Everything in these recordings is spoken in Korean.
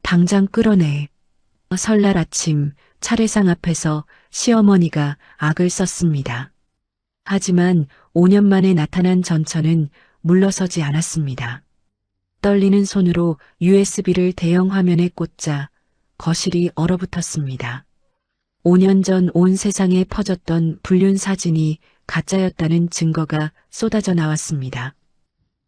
당장 끌어내. 설날 아침 차례상 앞에서 시어머니가 악을 썼습니다. 하지만 5년 만에 나타난 전처는 물러서지 않았습니다. 떨리는 손으로 USB를 대형 화면에 꽂자 거실이 얼어붙었습니다. 5년 전 온 세상에 퍼졌던 불륜 사진이 가짜였다는 증거가 쏟아져 나왔습니다.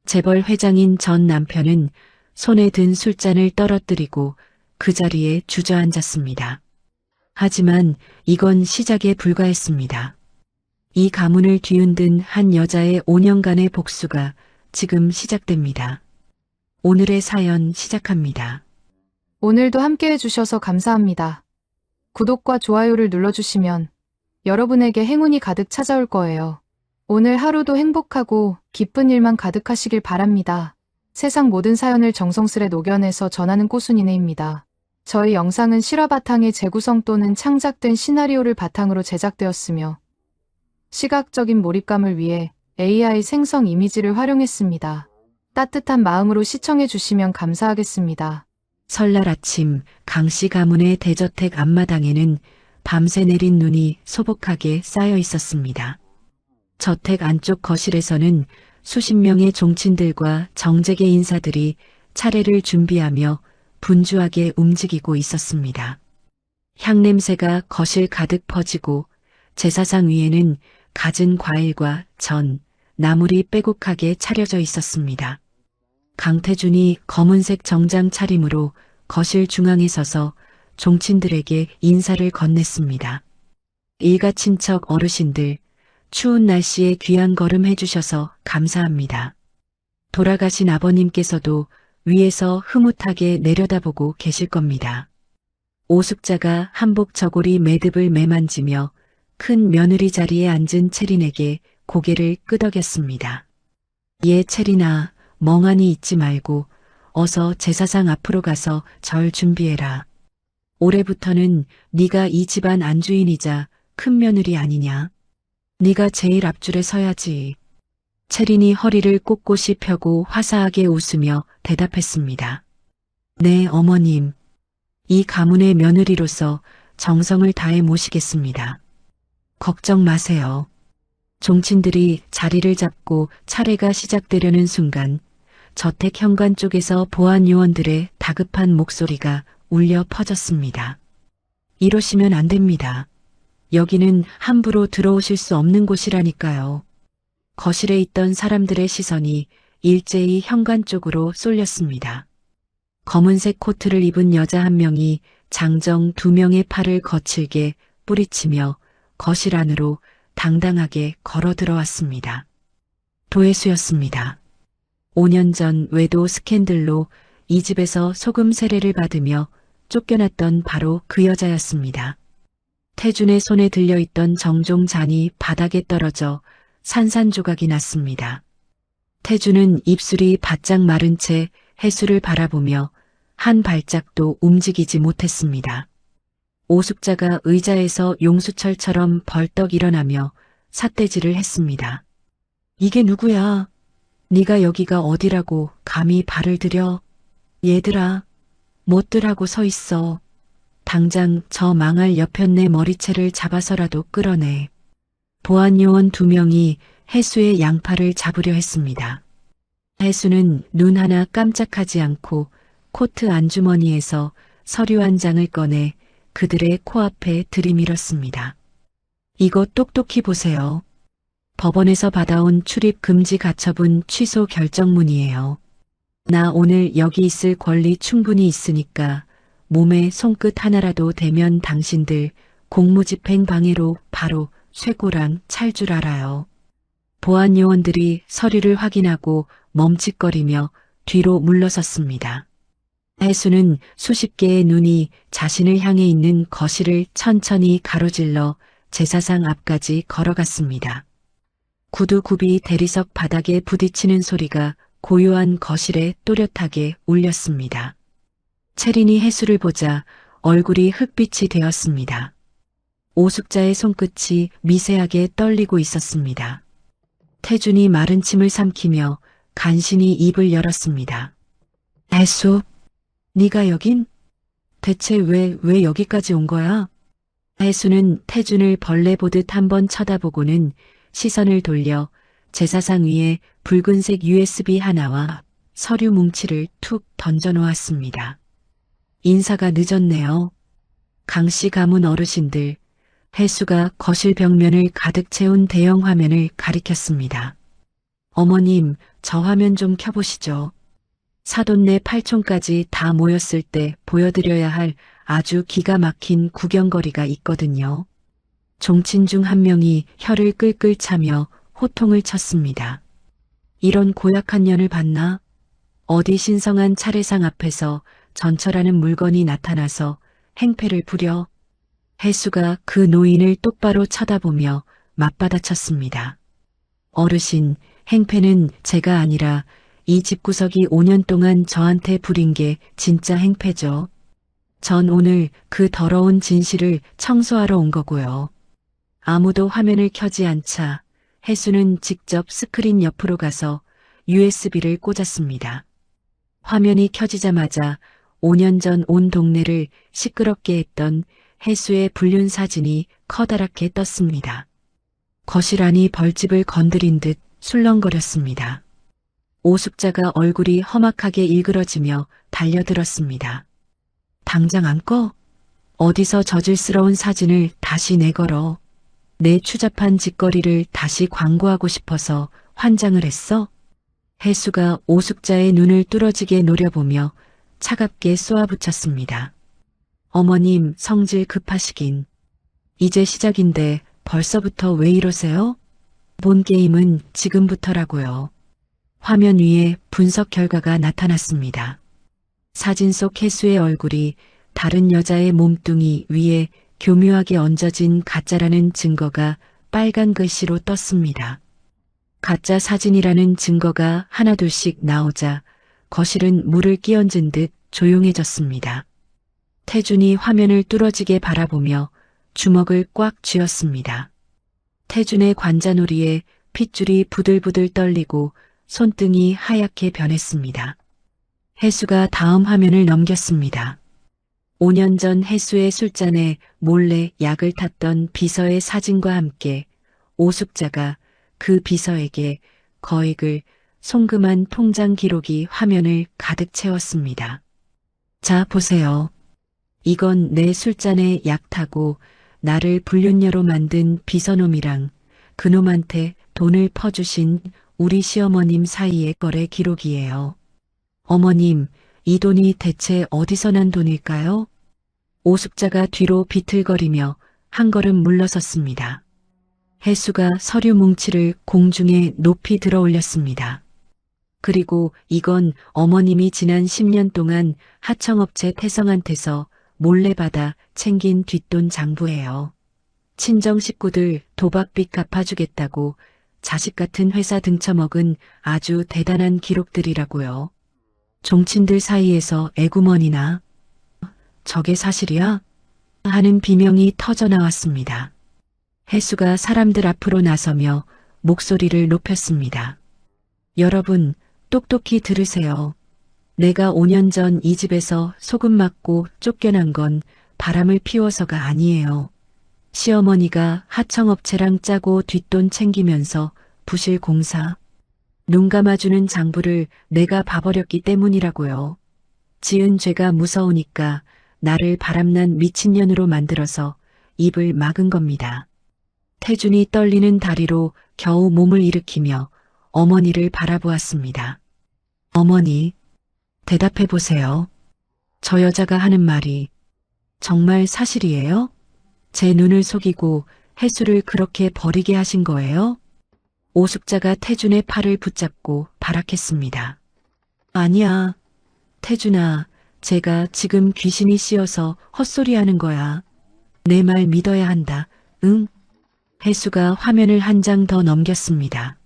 재벌 회장인 전 남편은 손에 든 술잔을 떨어뜨리고 그 자리에 주저앉았습니다. 하지만 이건 시작에 불과했습니다. 이 가문을 뒤흔든 한 여자의 5년간의 복수가 지금 시작됩니다. 오늘의 사연 시작합니다. 오늘도 함께 해주셔서 감사합니다. 구독과 좋아요를 눌러주시면 여러분에게 행운이 가득 찾아올 거예요. 오늘 하루도 행복하고 기쁜 일만 가득하시길 바랍니다. 세상 모든 사연을 정성스레 녹여내서 전하는 꼬순이네입니다. 저희 영상은 실화 바탕의 재구성 또는 창작된 시나리오를 바탕으로 제작되었으며 시각적인 몰입감을 위해 AI 생성 이미지를 활용했습니다. 따뜻한 마음으로 시청해 주시면 감사하겠습니다. 설날 아침 강씨 가문의 대저택 앞마당에는 밤새 내린 눈이 소복하게 쌓여 있었습니다. 저택 안쪽 거실에서는 수십 명의 종친들과 정재계 인사들이 차례를 준비하며 분주하게 움직이고 있었습니다. 향냄새가 거실 가득 퍼지고 제사상 위에는 갖은 과일과 전, 나물이 빼곡하게 차려져 있었습니다. 강태준이 검은색 정장 차림으로 거실 중앙에 서서 종친들에게 인사를 건넸습니다. 일가 친척 어르신들, 추운 날씨에 귀한 걸음 해주셔서 감사합니다. 돌아가신 아버님께서도 위에서 흐뭇하게 내려다보고 계실 겁니다. 오숙자가 한복 저고리 매듭을 매만지며 큰 며느리 자리에 앉은 채린에게 고개를 끄덕였습니다. 예, 채린아, 멍하니 있지 말고 어서 제사상 앞으로 가서 절 준비해라. 올해부터는 네가 이 집안 안주인이자 큰 며느리 아니냐. 네가 제일 앞줄에 서야지. 채린이 허리를 꼿꼿이 펴고 화사하게 웃으며 대답했습니다. 네, 어머님. 이 가문의 며느리로서 정성을 다해 모시겠습니다. 걱정 마세요. 종친들이 자리를 잡고 차례가 시작되려는 순간 저택 현관 쪽에서 보안 요원들의 다급한 목소리가 울려 퍼졌습니다. 이러시면 안 됩니다. 여기는 함부로 들어오실 수 없는 곳이라니까요. 거실에 있던 사람들의 시선이 일제히 현관 쪽으로 쏠렸습니다. 검은색 코트를 입은 여자 한 명이 장정 2명의 팔을 거칠게 뿌리치며 거실 안으로 당당하게 걸어 들어왔습니다. 도혜수였습니다. 5년 전 외도 스캔들로 이 집에서 소금 세례를 받으며 쫓겨났던 바로 그 여자였습니다. 태준의 손에 들려있던 정종 잔이 바닥에 떨어져 산산조각이 났습니다. 태준은 입술이 바짝 마른 채 해수를 바라보며 한 발짝도 움직이지 못했습니다. 오숙자가 의자에서 용수철처럼 벌떡 일어나며 삿대질을 했습니다. 이게 누구야? 네가 여기가 어디라고 감히 발을 들여? 얘들아, 뭣들 하고 서 있어. 당장 저 망할 여편네 머리채를 잡아서라도 끌어내. 보안요원 2명이 해수의 양팔을 잡으려 했습니다. 해수는 눈 하나 깜짝하지 않고 코트 안주머니에서 서류 한 장을 꺼내 그들의 코앞에 들이밀었습니다. 이거 똑똑히 보세요. 법원에서 받아온 출입 금지 가처분 취소 결정문이에요. 나 오늘 여기 있을 권리 충분히 있으니까 몸에 손끝 하나라도 대면 당신들 공무집행 방해로 바로 쇠고랑 찰 줄 알아요. 보안 요원들이 서류를 확인하고 멈칫거리며 뒤로 물러섰습니다. 해수는 수십 개의 눈이 자신을 향해 있는 거실을 천천히 가로질러 제사상 앞까지 걸어갔습니다. 구두굽이 대리석 바닥에 부딪히는 소리가 고요한 거실에 또렷하게 울렸습니다. 채린이 해수를 보자 얼굴이 흑빛이 되었습니다. 오숙자의 손끝이 미세하게 떨리고 있었습니다. 태준이 마른 침을 삼키며 간신히 입을 열었습니다. 해수, 네가 여긴? 대체 왜 여기까지 온 거야? 해수는 태준을 벌레 보듯 한번 쳐다보고는 시선을 돌려 제사상 위에 붉은색 USB 하나와 서류 뭉치를 툭 던져놓았습니다. 인사가 늦었네요. 강씨 가문 어르신들, 해수가 거실 벽면을 가득 채운 대형 화면을 가리켰습니다. 어머님, 저 화면 좀 켜보시죠. 사돈네 팔촌까지 다 모였을 때 보여드려야 할 아주 기가 막힌 구경거리가 있거든요. 종친 중 한 명이 혀를 끌끌 차며 호통을 쳤습니다. 이런 고약한 년을 봤나? 어디 신성한 차례상 앞에서 전철하는 물건이 나타나서 행패를 부려. 해수가 그 노인을 똑바로 쳐다보며 맞받아쳤습니다. 어르신, 행패는 제가 아니라 이 집구석이 5년 동안 저한테 부린 게 진짜 행패죠. 전 오늘 그 더러운 진실을 청소하러 온 거고요. 아무도 화면을 켜지 않자 해수는 직접 스크린 옆으로 가서 USB를 꽂았습니다. 화면이 켜지자마자 5년 전 온 동네를 시끄럽게 했던 해수의 불륜 사진이 커다랗게 떴습니다. 거실 안이 벌집을 건드린 듯 술렁거렸습니다. 오숙자가 얼굴이 험악하게 일그러지며 달려들었습니다. 당장 안 꺼? 어디서 저질스러운 사진을 다시 내걸어. 내 추잡한 짓거리를 다시 광고하고 싶어서 환장을 했어? 해수가 오숙자의 눈을 뚫어지게 노려보며 차갑게 쏘아붙였습니다. 어머님, 성질 급하시긴. 이제 시작인데 벌써부터 왜 이러세요? 본 게임은 지금부터라고요. 화면 위에 분석 결과가 나타났습니다. 사진 속 해수의 얼굴이 다른 여자의 몸뚱이 위에 교묘하게 얹어진 가짜라는 증거가 빨간 글씨로 떴습니다. 가짜 사진이라는 증거가 하나둘씩 나오자 거실은 물을 끼얹은 듯 조용해졌습니다. 태준이 화면을 뚫어지게 바라보며 주먹을 꽉 쥐었습니다. 태준의 관자놀이에 핏줄이 부들부들 떨리고 손등이 하얗게 변했습니다. 해수가 다음 화면을 넘겼습니다. 5년 전 해수의 술잔에 몰래 약을 탔던 비서의 사진과 함께 오숙자가 그 비서에게 거액을 송금한 통장 기록이 화면을 가득 채웠습니다. 자, 보세요. 이건 내 술잔에 약 타고 나를 불륜녀로 만든 비서놈이랑 그놈한테 돈을 퍼주신 우리 시어머님 사이의 거래 기록이에요. 어머님, 이 돈이 대체 어디서 난 돈일까요? 오숙자가 뒤로 비틀거리며 한 걸음 물러섰습니다. 해수가 서류 뭉치를 공중에 높이 들어 올렸습니다. 그리고 이건 어머님이 지난 10년 동안 하청업체 태성한테서 몰래 받아 챙긴 뒷돈 장부예요. 친정 식구들 도박빚 갚아주겠다고 자식 같은 회사 등쳐먹은 아주 대단한 기록들이라고요. 종친들 사이에서 애구머니나 저게 사실이야? 하는 비명이 터져 나왔습니다. 해수가 사람들 앞으로 나서며 목소리를 높였습니다. 여러분, 똑똑히 들으세요. 내가 5년 전 이 집에서 소금 맞고 쫓겨난 건 바람을 피워서가 아니에요. 시어머니가 하청업체랑 짜고 뒷돈 챙기면서 부실 공사, 눈 감아주는 장부를 내가 봐버렸기 때문이라고요. 지은 죄가 무서우니까 나를 바람난 미친년으로 만들어서 입을 막은 겁니다. 태준이 떨리는 다리로 겨우 몸을 일으키며 어머니를 바라보았습니다. 어머니, 대답해 보세요. 저 여자가 하는 말이 정말 사실이에요? 제 눈을 속이고 해수를 그렇게 버리게 하신 거예요? 오숙자가 태준의 팔을 붙잡고 발악했습니다. 아니야. 태준아, 제가 지금 귀신이 씌어서 헛소리하는 거야. 내 말 믿어야 한다. 응? 해수가 화면을 한 장 더 넘겼습니다.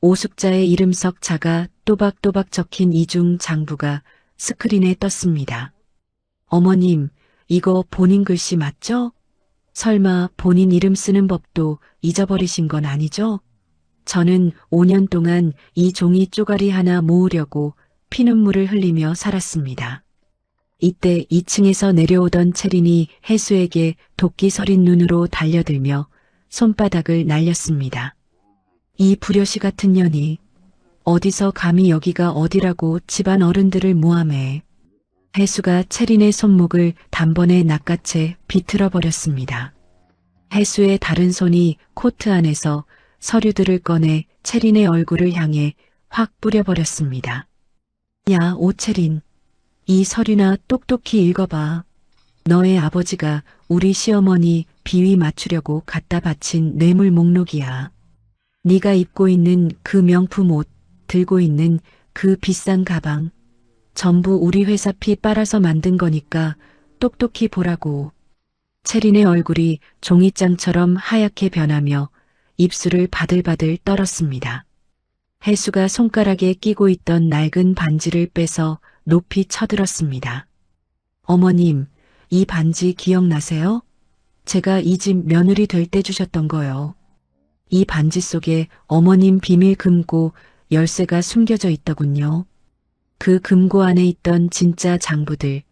오숙자의 이름 석자가 또박또박 적힌 이중 장부가 스크린에 떴습니다. 어머님, 이거 본인 글씨 맞죠? 설마 본인 이름 쓰는 법도 잊어버리신 건 아니죠? 저는 5년 동안 이 종이 쪼가리 하나 모으려고 피눈물을 흘리며 살았습니다. 이때 2층에서 내려오던 채린이 혜수에게 도끼 서린 눈으로 달려들며 손바닥을 날렸습니다. 이 불효시 같은 년이 어디서 감히 여기가 어디라고 집안 어른들을 모함해. 혜수가 채린의 손목을 단번에 낚아채 비틀어 버렸습니다. 혜수의 다른 손이 코트 안에서 서류들을 꺼내 채린의 얼굴을 향해 확 뿌려버렸습니다. 야, 오채린. 이 서류나 똑똑히 읽어봐. 너의 아버지가 우리 시어머니 비위 맞추려고 갖다 바친 뇌물 목록이야. 네가 입고 있는 그 명품 옷, 들고 있는 그 비싼 가방, 전부 우리 회사 피 빨아서 만든 거니까 똑똑히 보라고. 채린의 얼굴이 종이장처럼 하얗게 변하며 입술을 바들바들 떨었습니다. 혜수가 손가락에 끼고 있던 낡은 반지를 빼서 높이 쳐들었습니다. 어머님, 이 반지 기억나세요? 제가 이 집 며느리 될 때 주셨던 거요. 이 반지 속에 어머님 비밀 금고 열쇠가 숨겨져 있더군요. 그 금고 안에 있던 진짜 장부들,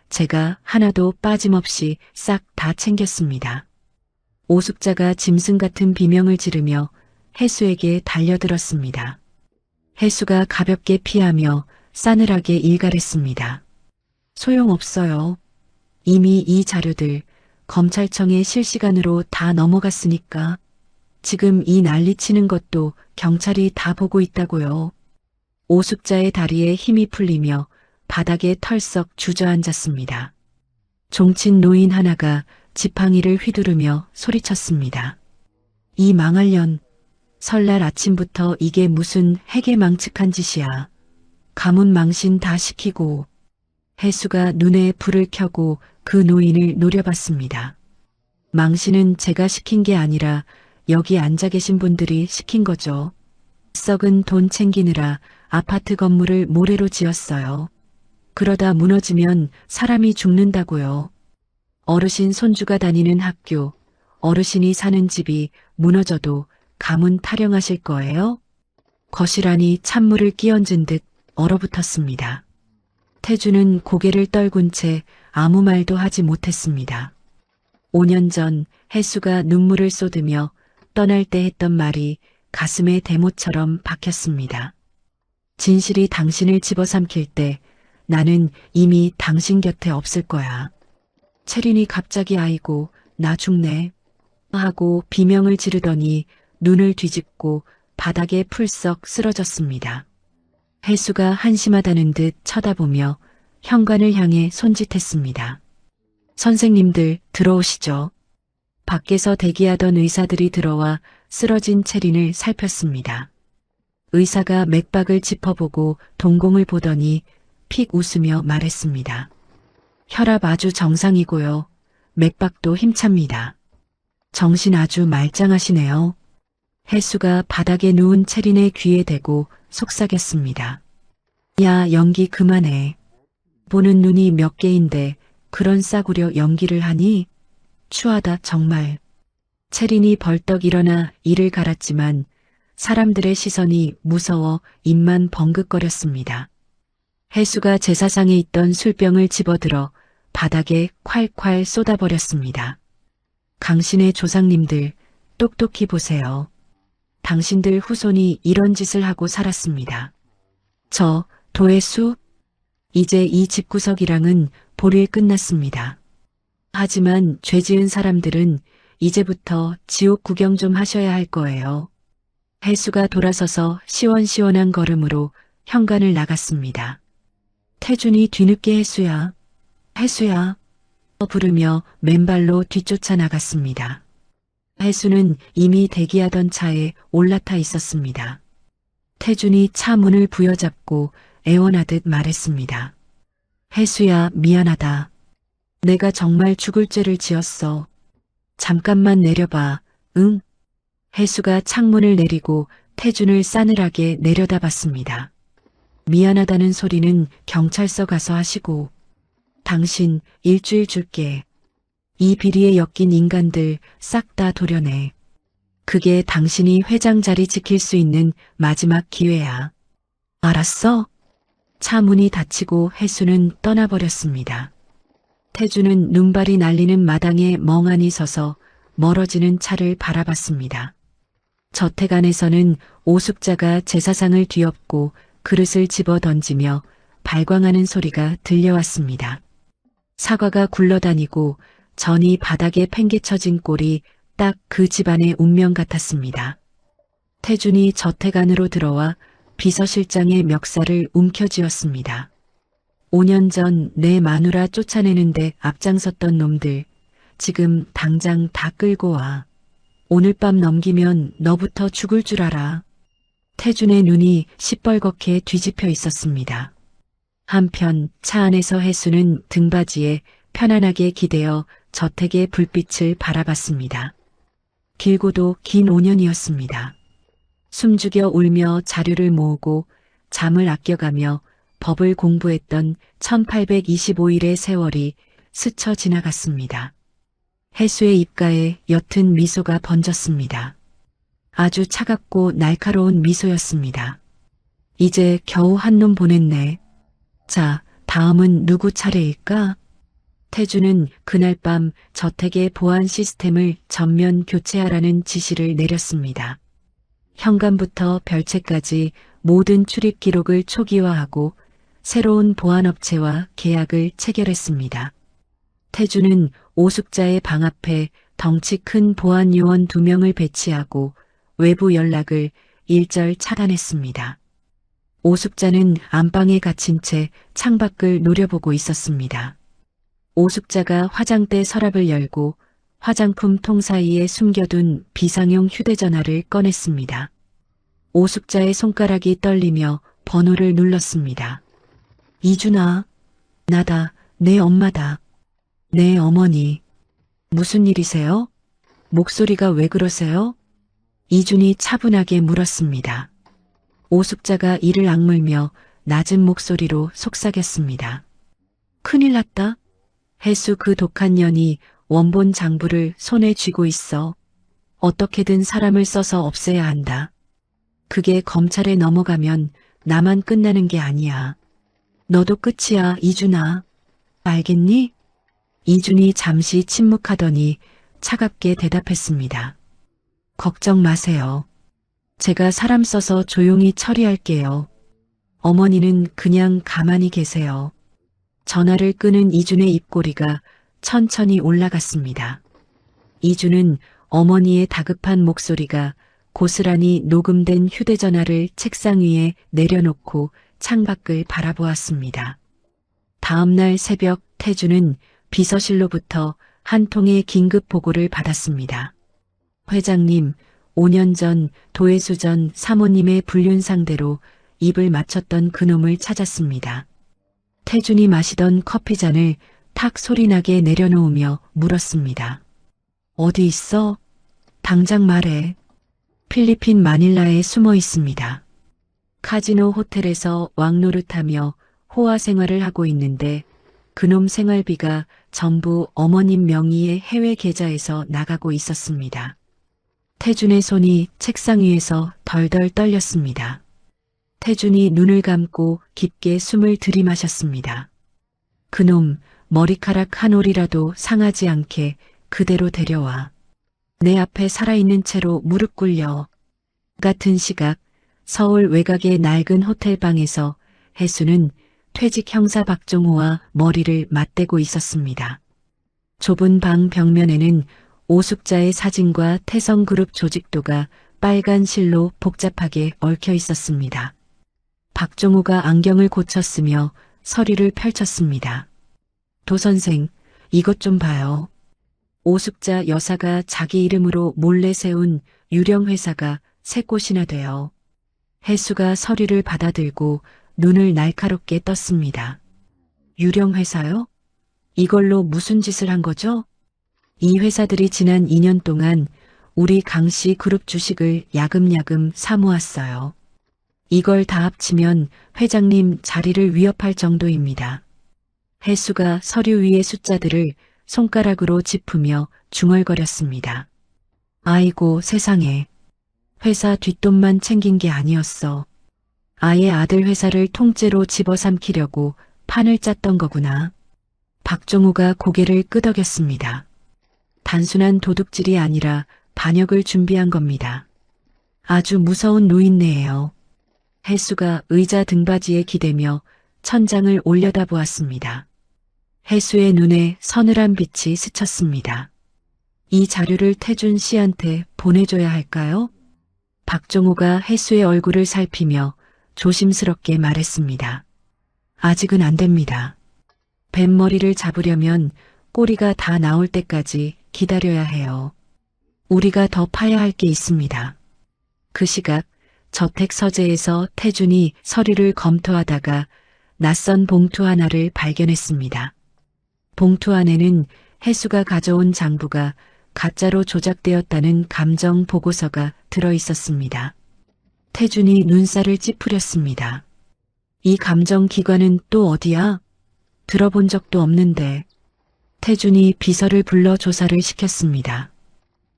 제가 하나도 빠짐없이 싹 다 챙겼습니다. 오숙자가 짐승 같은 비명을 지르며 혜수에게 달려들었습니다. 혜수가 가볍게 피하며 싸늘하게 일갈했습니다. 소용없어요. 이미 이 자료들 검찰청에 실시간으로 다 넘어갔으니까 지금 이 난리치는 것도 경찰이 다 보고 있다고요. 오숙자의 다리에 힘이 풀리며 바닥에 털썩 주저앉았습니다. 종친 노인 하나가 지팡이를 휘두르며 소리쳤습니다. 이 망할 년, 설날 아침부터 이게 무슨 해괴망측한 짓이야. 가문 망신 다 시키고. 혜수가 눈에 불을 켜고 그 노인을 노려봤습니다. 망신은 제가 시킨 게 아니라 여기 앉아 계신 분들이 시킨 거죠. 썩은 돈 챙기느라 아파트 건물을 모래로 지었어요. 그러다 무너지면 사람이 죽는다고요. 어르신 손주가 다니는 학교, 어르신이 사는 집이 무너져도 가문 타령하실 거예요? 거실 안이 찬물을 끼얹은 듯 얼어붙었습니다. 태주는 고개를 떨군 채 아무 말도 하지 못했습니다. 5년 전 혜수가 눈물을 쏟으며 떠날 때 했던 말이 가슴에 대못처럼 박혔습니다. 진실이 당신을 집어삼킬 때 나는 이미 당신 곁에 없을 거야. 채린이 갑자기 아이고 나 죽네 하고 비명을 지르더니 눈을 뒤집고 바닥에 풀썩 쓰러졌습니다. 혜수가 한심하다는 듯 쳐다보며 현관을 향해 손짓했습니다. 선생님들 들어오시죠. 밖에서 대기하던 의사들이 들어와 쓰러진 채린을 살폈습니다. 의사가 맥박을 짚어보고 동공을 보더니 픽 웃으며 말했습니다. 혈압 아주 정상이고요. 맥박도 힘찹니다. 정신 아주 말짱하시네요. 혜수가 바닥에 누운 채린의 귀에 대고 속삭였습니다. 야, 연기 그만해. 보는 눈이 몇 개인데 그런 싸구려 연기를 하니? 추하다 정말. 채린이 벌떡 일어나 이를 갈았지만 사람들의 시선이 무서워 입만 벙긋거렸습니다. 혜수가 제사상에 있던 술병을 집어들어 바닥에 콸콸 쏟아버렸습니다. 당신의 조상님들 똑똑히 보세요. 당신들 후손이 이런 짓을 하고 살았습니다. 저 도혜수? 이제 이 집구석이랑은 볼일 끝났습니다. 하지만 죄 지은 사람들은 이제부터 지옥 구경 좀 하셔야 할 거예요. 혜수가 돌아서서 시원시원한 걸음으로 현관을 나갔습니다. 태준이 뒤늦게 혜수야, 혜수야 부르며 맨발로 뒤쫓아 나갔습니다. 혜수는 이미 대기하던 차에 올라타 있었습니다. 태준이 차 문을 부여잡고 애원하듯 말했습니다. 혜수야, 미안하다. 내가 정말 죽을 죄를 지었어. 잠깐만 내려봐, 응? 혜수가 창문을 내리고 태준을 싸늘하게 내려다봤습니다. 미안하다는 소리는 경찰서 가서 하시고, 당신 일주일 줄게. 이 비리에 엮인 인간들 싹 다 도려내. 그게 당신이 회장 자리 지킬 수 있는 마지막 기회야. 알았어? 차 문이 닫히고 혜수는 떠나버렸습니다. 태주는 눈발이 날리는 마당에 멍하니 서서 멀어지는 차를 바라봤습니다. 저택 안에서는 오숙자가 제사상을 뒤엎고 그릇을 집어 던지며 발광하는 소리가 들려왔습니다. 사과가 굴러다니고 전이 바닥에 팽개쳐진 꼴이 딱 그 집안의 운명 같았습니다. 태준이 저택 안으로 들어와 비서실장의 멱살을 움켜쥐었습니다. 5년 전 내 마누라 쫓아내는데 앞장섰던 놈들, 지금 당장 다 끌고 와. 오늘 밤 넘기면 너부터 죽을 줄 알아. 태준의 눈이 시뻘겋게 뒤집혀 있었습니다. 한편 차 안에서 혜수는 등받이에 편안하게 기대어 저택의 불빛을 바라봤습니다. 길고도 긴 5년이었습니다. 숨죽여 울며 자료를 모으고 잠을 아껴가며 법을 공부했던 1825일의 세월이 스쳐 지나갔습니다. 혜수의 입가에 옅은 미소가 번졌습니다. 아주 차갑고 날카로운 미소였습니다. 이제 겨우 한 놈 보냈네. 자, 다음은 누구 차례일까? 태주는 그날 밤 저택의 보안 시스템을 전면 교체하라는 지시를 내렸습니다. 현관부터 별채까지 모든 출입 기록을 초기화하고 새로운 보안업체와 계약을 체결했습니다. 태주는 오숙자의 방 앞에 덩치 큰 보안 요원 2명을 배치하고 외부 연락을 일절 차단했습니다. 오숙자는 안방에 갇힌 채 창밖을 노려보고 있었습니다. 오숙자가 화장대 서랍을 열고 화장품 통 사이에 숨겨둔 비상용 휴대전화를 꺼냈습니다. 오숙자의 손가락이 떨리며 번호를 눌렀습니다. 이준아, 나다, 내 엄마다. 내 어머니. 무슨 일이세요? 목소리가 왜 그러세요? 이준이 차분하게 물었습니다. 오숙자가 이를 악물며 낮은 목소리로 속삭였습니다. 큰일 났다. 혜수 그 독한 년이 원본 장부를 손에 쥐고 있어. 어떻게든 사람을 써서 없애야 한다. 그게 검찰에 넘어가면 나만 끝나는 게 아니야. 너도 끝이야, 이준아. 알겠니? 이준이 잠시 침묵하더니 차갑게 대답했습니다. 걱정 마세요. 제가 사람 써서 조용히 처리할게요. 어머니는 그냥 가만히 계세요. 전화를 끄는 이준의 입꼬리가 천천히 올라갔습니다. 이준은 어머니의 다급한 목소리가 고스란히 녹음된 휴대전화를 책상 위에 내려놓고 창밖을 바라보았습니다. 다음 날 새벽 태주는 비서실로부터 한 통의 긴급 보고를 받았습니다. 회장님, 5년 전 도회수 전 사모님의 불륜 상대로 입을 맞췄던 그놈을 찾았습니다. 태준이 마시던 커피잔을 탁 소리나게 내려놓으며 물었습니다. 어디 있어? 당장 말해. 필리핀 마닐라에 숨어 있습니다. 카지노 호텔에서 왕노릇하며 호화 생활을 하고 있는데 그놈 생활비가 전부 어머님 명의의 해외 계좌에서 나가고 있었습니다. 태준의 손이 책상 위에서 덜덜 떨렸습니다. 태준이 눈을 감고 깊게 숨을 들이마셨습니다. 그놈 머리카락 한 올이라도 상하지 않게 그대로 데려와. 내 앞에 살아있는 채로 무릎 꿇려. 같은 시각 서울 외곽의 낡은 호텔방에서 혜수는 퇴직 형사 박종호와 머리를 맞대고 있었습니다. 좁은 방 벽면에는 오숙자의 사진과 태성그룹 조직도가 빨간 실로 복잡하게 얽혀 있었습니다. 박종호가 안경을 고쳤으며 서류를 펼쳤습니다. 도선생, 이것 좀 봐요. 오숙자 여사가 자기 이름으로 몰래 세운 유령 회사가 3곳이나 돼요. 혜수가 서류를 받아들고 눈을 날카롭게 떴습니다. 유령 회사요? 이걸로 무슨 짓을 한 거죠? 이 회사들이 지난 2년 동안 우리 강씨 그룹 주식을 야금야금 사모았어요. 이걸 다 합치면 회장님 자리를 위협할 정도입니다. 혜수가 서류 위의 숫자들을 손가락으로 짚으며 중얼거렸습니다. 아이고 세상에. 회사 뒷돈만 챙긴 게 아니었어. 아예 아들 회사를 통째로 집어삼키려고 판을 짰던 거구나. 박종우가 고개를 끄덕였습니다. 단순한 도둑질이 아니라 반역을 준비한 겁니다. 아주 무서운 노인네예요. 혜수가 의자 등받이에 기대며 천장을 올려다보았습니다. 혜수의 눈에 서늘한 빛이 스쳤습니다. 이 자료를 태준 씨한테 보내줘야 할까요? 박종우가 혜수의 얼굴을 살피며 조심스럽게 말했습니다. 아직은 안 됩니다. 뱀머리를 잡으려면 꼬리가 다 나올 때까지 기다려야 해요. 우리가 더 파야 할 게 있습니다. 그 시각 저택 서재에서 태준이 서류를 검토하다가 낯선 봉투 하나를 발견했습니다. 봉투 안에는 혜수가 가져온 장부가 가짜로 조작되었다는 감정 보고서가 들어 있었습니다. 태준이 눈살을 찌푸렸습니다. 이 감정 기관은 또 어디야? 들어본 적도 없는데. 태준이 비서를 불러 조사를 시켰습니다.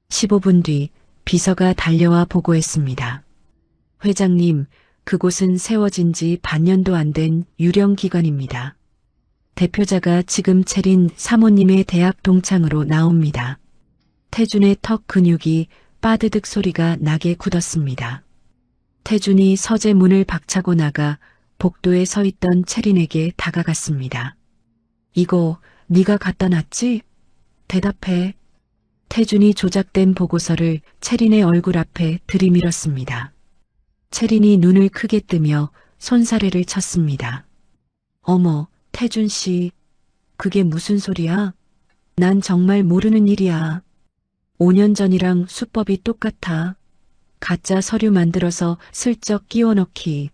15분 뒤 비서가 달려와 보고했습니다. 회장님, 그곳은 세워진 지 반년도 안 된 유령 기관입니다. 대표자가 지금 차린 사모님의 대학 동창으로 나옵니다. 태준의 턱 근육이 빠드득 소리가 나게 굳었습니다. 태준이 서재 문을 박차고 나가 복도에 서 있던 채린에게 다가갔습니다. 이거 네가 갖다 놨지? 대답해. 태준이 조작된 보고서를 채린의 얼굴 앞에 들이밀었습니다. 채린이 눈을 크게 뜨며 손사래를 쳤습니다. 어머, 태준 씨, 그게 무슨 소리야? 난 정말 모르는 일이야. 5년 전이랑 수법이 똑같아. 가짜 서류 만들어서 슬쩍 끼워 넣기.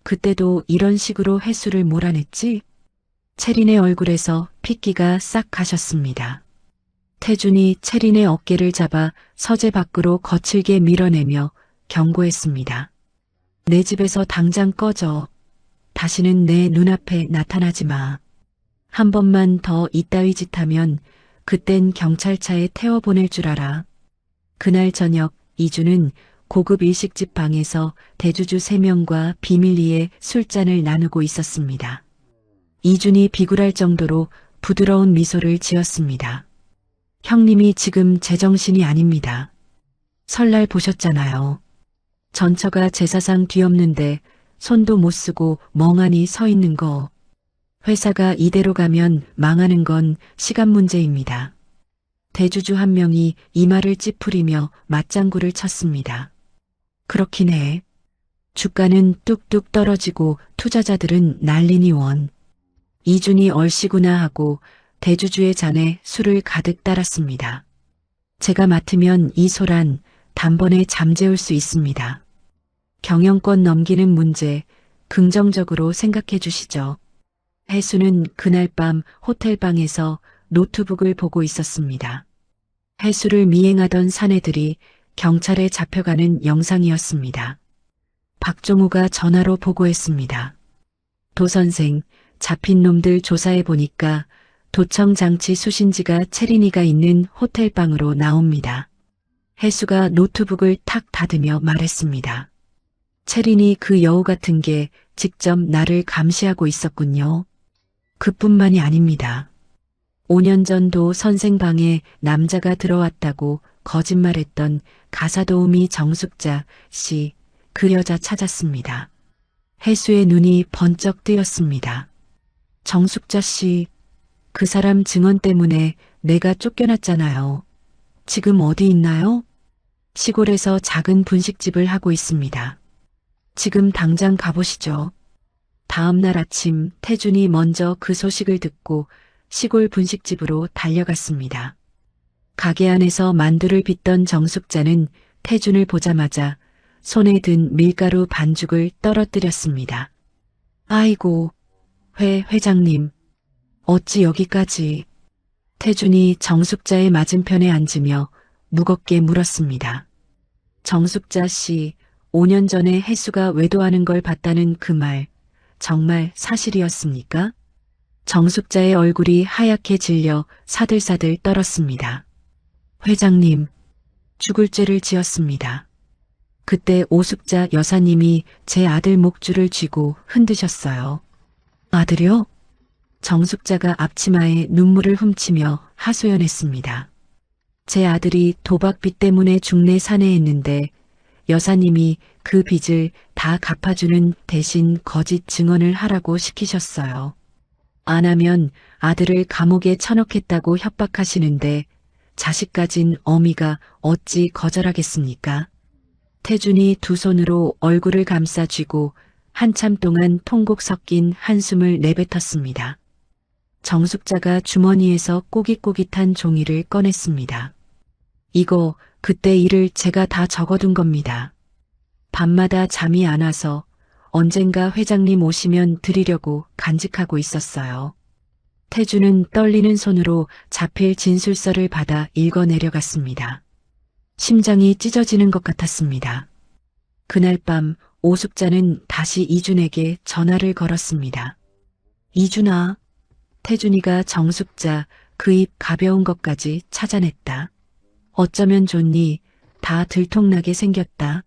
그때도 이런 식으로 혜수를 몰아냈지? 채린의 얼굴에서 핏기가 싹 가셨습니다. 태준이 채린의 어깨를 잡아 서재 밖으로 거칠게 밀어내며 경고했습니다. 내 집에서 당장 꺼져. 다시는 내 눈앞에 나타나지 마. 한 번만 더 이따위 짓 하면 그땐 경찰차에 태워보낼 줄 알아. 그날 저녁 이주는 고급 일식집 방에서 대주주 3명과 비밀리에 술잔을 나누고 있었습니다. 이준이 비굴할 정도로 부드러운 미소를 지었습니다. 형님이 지금 제정신이 아닙니다. 설날 보셨잖아요. 전처가 제사상 뒤엎는데 손도 못 쓰고 멍하니 서 있는 거. 회사가 이대로 가면 망하는 건 시간 문제입니다. 대주주 한 명이 이마를 찌푸리며 맞장구를 쳤습니다. 그렇긴 해. 주가는 뚝뚝 떨어지고 투자자들은 난리니 원. 이준이 얼씨구나 하고 대주주의 잔에 술을 가득 따랐습니다. 제가 맡으면 이 소란 단번에 잠재울 수 있습니다. 경영권 넘기는 문제 긍정적으로 생각해 주시죠. 혜수는 그날 밤 호텔방에서 노트북을 보고 있었습니다. 혜수를 미행하던 사내들이 경찰에 잡혀가는 영상이었습니다. 박종우가 전화로 보고했습니다. 도 선생, 잡힌 놈들 조사해 보니까 도청 장치 수신지가 채린이가 있는 호텔방으로 나옵니다. 혜수가 노트북을 탁 닫으며 말했습니다. 채린이 그 여우 같은 게 직접 나를 감시하고 있었군요. 그뿐만이 아닙니다. 5년 전도 선생 방에 남자가 들어왔다고 거짓말했던 가사도우미 정숙자 씨, 그 여자 찾았습니다. 혜수의 눈이 번쩍 뜨였습니다. 정숙자 씨, 그 사람 증언 때문에 내가 쫓겨났잖아요. 지금 어디 있나요? 시골에서 작은 분식집을 하고 있습니다. 지금 당장 가보시죠. 다음 날 아침 태준이 먼저 그 소식을 듣고 시골 분식집으로 달려갔습니다. 가게 안에서 만두를 빚던 정숙자는 태준을 보자마자 손에 든 밀가루 반죽을 떨어뜨렸습니다. 아이고, 회장님, 어찌 여기까지. 태준이 정숙자의 맞은편에 앉으며 무겁게 물었습니다. 정숙자 씨, 5년 전에 혜수가 외도하는 걸 봤다는 그 말, 정말 사실이었습니까? 정숙자의 얼굴이 하얗게 질려 사들사들 떨었습니다. 회장님, 죽을 죄를 지었습니다. 그때 오숙자 여사님이 제 아들 목줄을 쥐고 흔드셨어요. 아들이요? 정숙자가 앞치마에 눈물을 훔치며 하소연했습니다. 제 아들이 도박빚 때문에 중내 산해했는데 여사님이 그 빚을 다 갚아주는 대신 거짓 증언을 하라고 시키셨어요. 안 하면 아들을 감옥에 쳐넣겠다고 협박하시는데 자식 가진 어미가 어찌 거절하겠습니까? 태준이 두 손으로 얼굴을 감싸 쥐고 한참 동안 통곡 섞인 한숨을 내뱉었습니다. 정숙자가 주머니에서 꼬깃꼬깃한 종이를 꺼냈습니다. 이거 그때 일을 제가 다 적어둔 겁니다. 밤마다 잠이 안 와서 언젠가 회장님 오시면 드리려고 간직하고 있었어요. 태주는 떨리는 손으로 자필 진술서를 받아 읽어내려갔습니다. 심장이 찢어지는 것 같았습니다. 그날 밤 오숙자는 다시 이준에게 전화를 걸었습니다. 이준아, 태준이가 정숙자 그 입 가벼운 것까지 찾아냈다. 어쩌면 좋니? 다 들통나게 생겼다.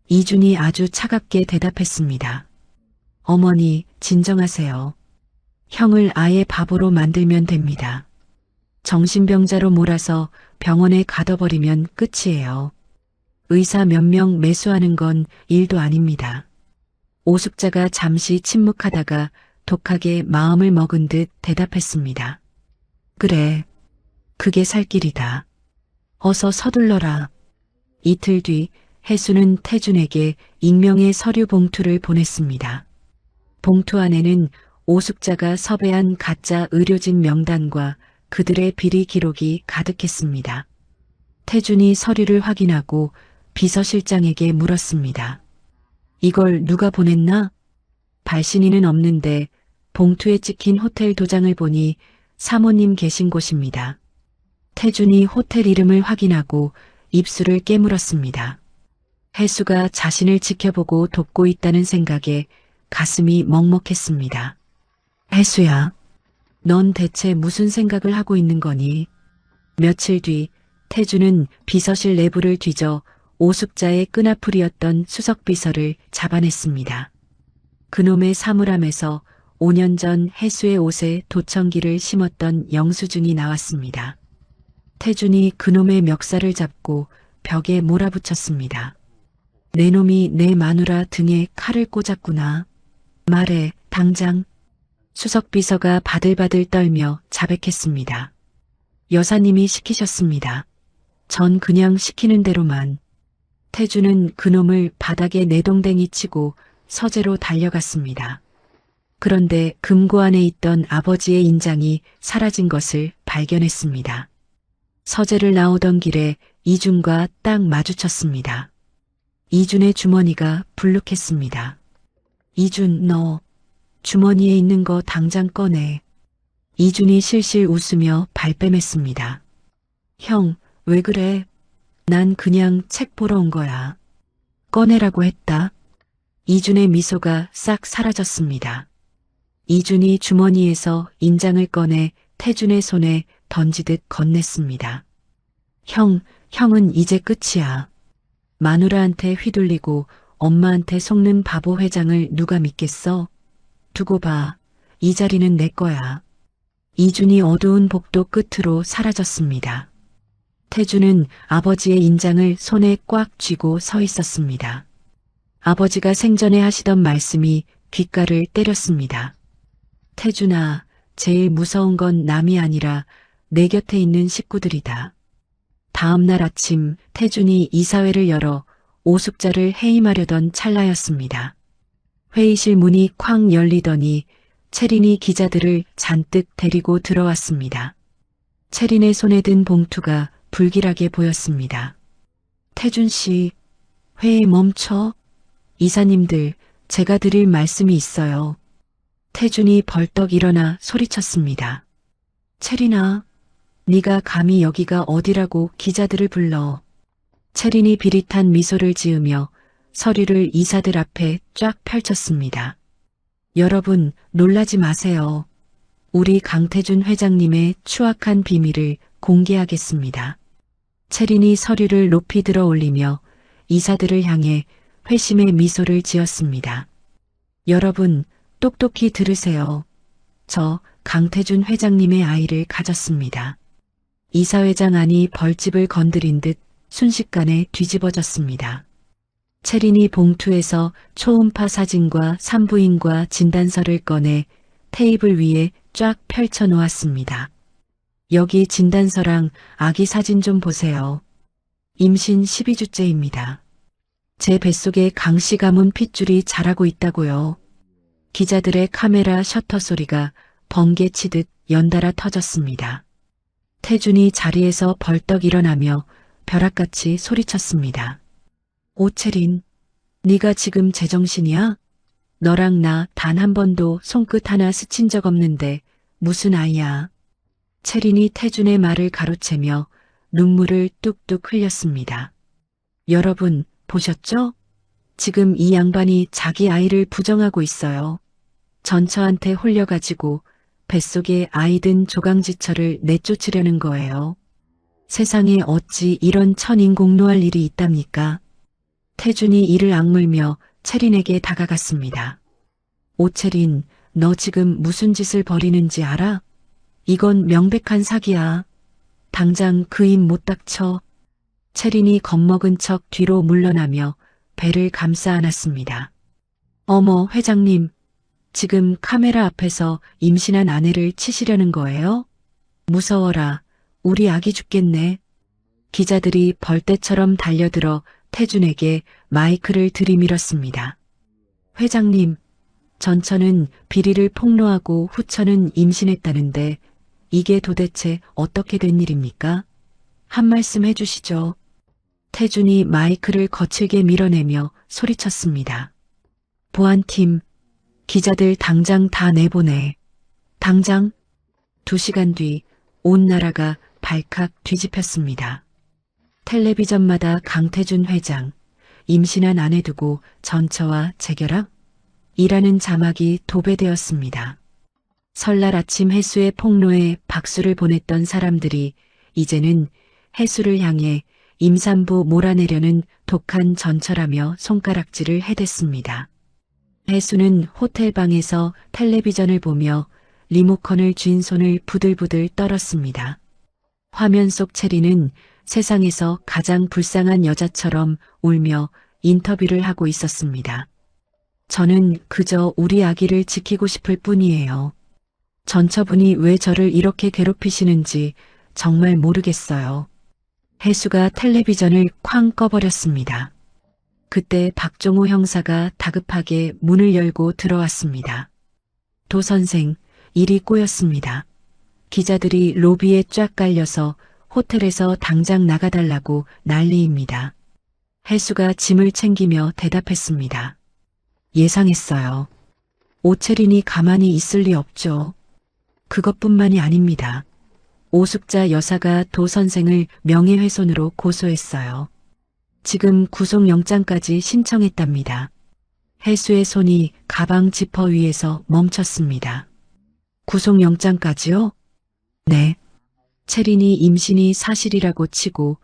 이준이 아주 차갑게 대답했습니다. 어머니, 진정하세요. 형을 아예 바보로 만들면 됩니다. 정신병자로 몰아서 병원에 가둬버리면 끝이에요. 의사 몇 명 매수하는 건 일도 아닙니다. 오숙자가 잠시 침묵하다가 독하게 마음을 먹은 듯 대답했습니다. 그래, 그게 살 길이다. 어서 서둘러라. 이틀 뒤 혜수는 태준에게 익명의 서류 봉투를 보냈습니다. 봉투 안에는 오숙자가 섭외한 가짜 의료진 명단과 그들의 비리 기록이 가득했습니다. 태준이 서류를 확인하고 비서실장에게 물었습니다. 이걸 누가 보냈나? 발신인은 없는데 봉투에 찍힌 호텔 도장을 보니 사모님 계신 곳입니다. 태준이 호텔 이름을 확인하고 입술을 깨물었습니다. 혜수가 자신을 지켜보고 돕고 있다는 생각에 가슴이 먹먹했습니다. 혜수야, 넌 대체 무슨 생각을 하고 있는 거니? 며칠 뒤 태준은 비서실 내부를 뒤져 오숙자의 끈앞풀이었던 수석비서를 잡아냈습니다. 그놈의 사물함에서 5년 전 혜수의 옷에 도청기를 심었던 영수증이 나왔습니다. 태준이 그놈의 멱살을 잡고 벽에 몰아붙였습니다. 내 놈이 내 마누라 등에 칼을 꽂았구나. 말해, 당장. 수석비서가 바들바들 떨며 자백했습니다. 여사님이 시키셨습니다. 전 그냥 시키는 대로만. 태준은 그놈을 바닥에 내동댕이 치고 서재로 달려갔습니다. 그런데 금고 안에 있던 아버지의 인장이 사라진 것을 발견했습니다. 서재를 나오던 길에 이준과 딱 마주쳤습니다. 이준의 주머니가 불룩했습니다. 이준, 너 주머니에 있는 거 당장 꺼내. 이준이 실실 웃으며 발뺌했습니다. 형, 왜 그래? 난 그냥 책 보러 온 거야. 꺼내라고 했다. 이준의 미소가 싹 사라졌습니다. 이준이 주머니에서 인장을 꺼내 태준의 손에 던지듯 건넸습니다. 형은 이제 끝이야. 마누라한테 휘둘리고 엄마한테 속는 바보 회장을 누가 믿겠어? 두고 봐. 이 자리는 내 거야. 이준이 어두운 복도 끝으로 사라졌습니다. 태준은 아버지의 인장을 손에 꽉 쥐고 서 있었습니다. 아버지가 생전에 하시던 말씀이 귓가를 때렸습니다. 태준아, 제일 무서운 건 남이 아니라 내 곁에 있는 식구들이다. 다음 날 아침 태준이 이사회를 열어 오숙자를 해임하려던 찰나였습니다. 회의실 문이 쾅 열리더니 채린이 기자들을 잔뜩 데리고 들어왔습니다. 채린의 손에 든 봉투가 불길하게 보였습니다. 태준 씨, 회의 멈춰. 이사님들, 제가 드릴 말씀이 있어요. 태준이 벌떡 일어나 소리쳤습니다. 채린아, 네가 감히 여기가 어디라고 기자들을 불러. 채린이 비릿한 미소를 지으며 서류를 이사들 앞에 쫙 펼쳤습니다. 여러분, 놀라지 마세요. 우리 강태준 회장님의 추악한 비밀을 공개하겠습니다. 채린이 서류를 높이 들어 올리며 이사들을 향해 회심의 미소를 지었습니다. 여러분, 똑똑히 들으세요. 저 강태준 회장님의 아이를 가졌습니다. 이사회장 안이 벌집을 건드린 듯 순식간에 뒤집어졌습니다. 채린이 봉투에서 초음파 사진과 산부인과 진단서를 꺼내 테이블 위에 쫙 펼쳐 놓았습니다. 여기 진단서랑 아기 사진 좀 보세요. 임신 12주째입니다. 제 뱃속에 강씨 가문 핏줄이 자라고 있다고요. 기자들의 카메라 셔터 소리가 번개치듯 연달아 터졌습니다. 태준이 자리에서 벌떡 일어나며 벼락같이 소리쳤습니다. 오채린, 네가 지금 제정신이야? 너랑 나 단 한 번도 손끝 하나 스친 적 없는데 무슨 아이야? 채린이 태준의 말을 가로채며 눈물을 뚝뚝 흘렸습니다. 여러분, 보셨죠? 지금 이 양반이 자기 아이를 부정하고 있어요. 전처한테 홀려가지고 뱃속에 아이든 조강지처를 내쫓으려는 거예요. 세상에 어찌 이런 천인공노할 일이 있답니까? 태준이 이를 악물며 채린에게 다가갔습니다. 오채린, 너 지금 무슨 짓을 벌이는지 알아? 이건 명백한 사기야. 당장 그 입 못 닥쳐. 채린이 겁먹은 척 뒤로 물러나며 배를 감싸 안았습니다. 어머, 회장님. 지금 카메라 앞에서 임신한 아내를 치시려는 거예요? 무서워라. 우리 아기 죽겠네. 기자들이 벌떼처럼 달려들어 태준에게 마이크를 들이밀었습니다. 회장님, 전처는 비리를 폭로하고 후처는 임신했다는데 이게 도대체 어떻게 된 일입니까? 한 말씀 해주시죠. 태준이 마이크를 거칠게 밀어내며 소리쳤습니다. 보안팀, 기자들 당장 다 내보내. 당장. 2시간 뒤 온 나라가 발칵 뒤집혔습니다. 텔레비전마다 강태준 회장, 임신한 아내 두고 전처와 재결합? 이라는 자막이 도배되었습니다. 설날 아침 해수의 폭로에 박수를 보냈던 사람들이 이제는 해수를 향해 임산부 몰아내려는 독한 전처라며 손가락질을 해댔습니다. 해수는 호텔방에서 텔레비전을 보며 리모컨을 쥔 손을 부들부들 떨었습니다. 화면 속 체리는 세상에서 가장 불쌍한 여자처럼 울며 인터뷰를 하고 있었습니다. 저는 그저 우리 아기를 지키고 싶을 뿐이에요. 전처분이 왜 저를 이렇게 괴롭히시는지 정말 모르겠어요. 해수가 텔레비전을 쾅 꺼버렸습니다. 그때 박종호 형사가 다급하게 문을 열고 들어왔습니다. 도 선생, 일이 꼬였습니다. 기자들이 로비에 쫙 깔려서 호텔에서 당장 나가달라고 난리입니다. 해수가 짐을 챙기며 대답했습니다. 예상했어요. 오채린이 가만히 있을 리 없죠. 그것뿐만이 아닙니다. 오숙자 여사가 도 선생을 명예훼손으로 고소했어요. 지금 구속영장까지 신청했답니다. 해수의 손이 가방 지퍼 위에서 멈췄습니다. 구속영장까지요? 네. 채린이 임신이 사실이라고 치고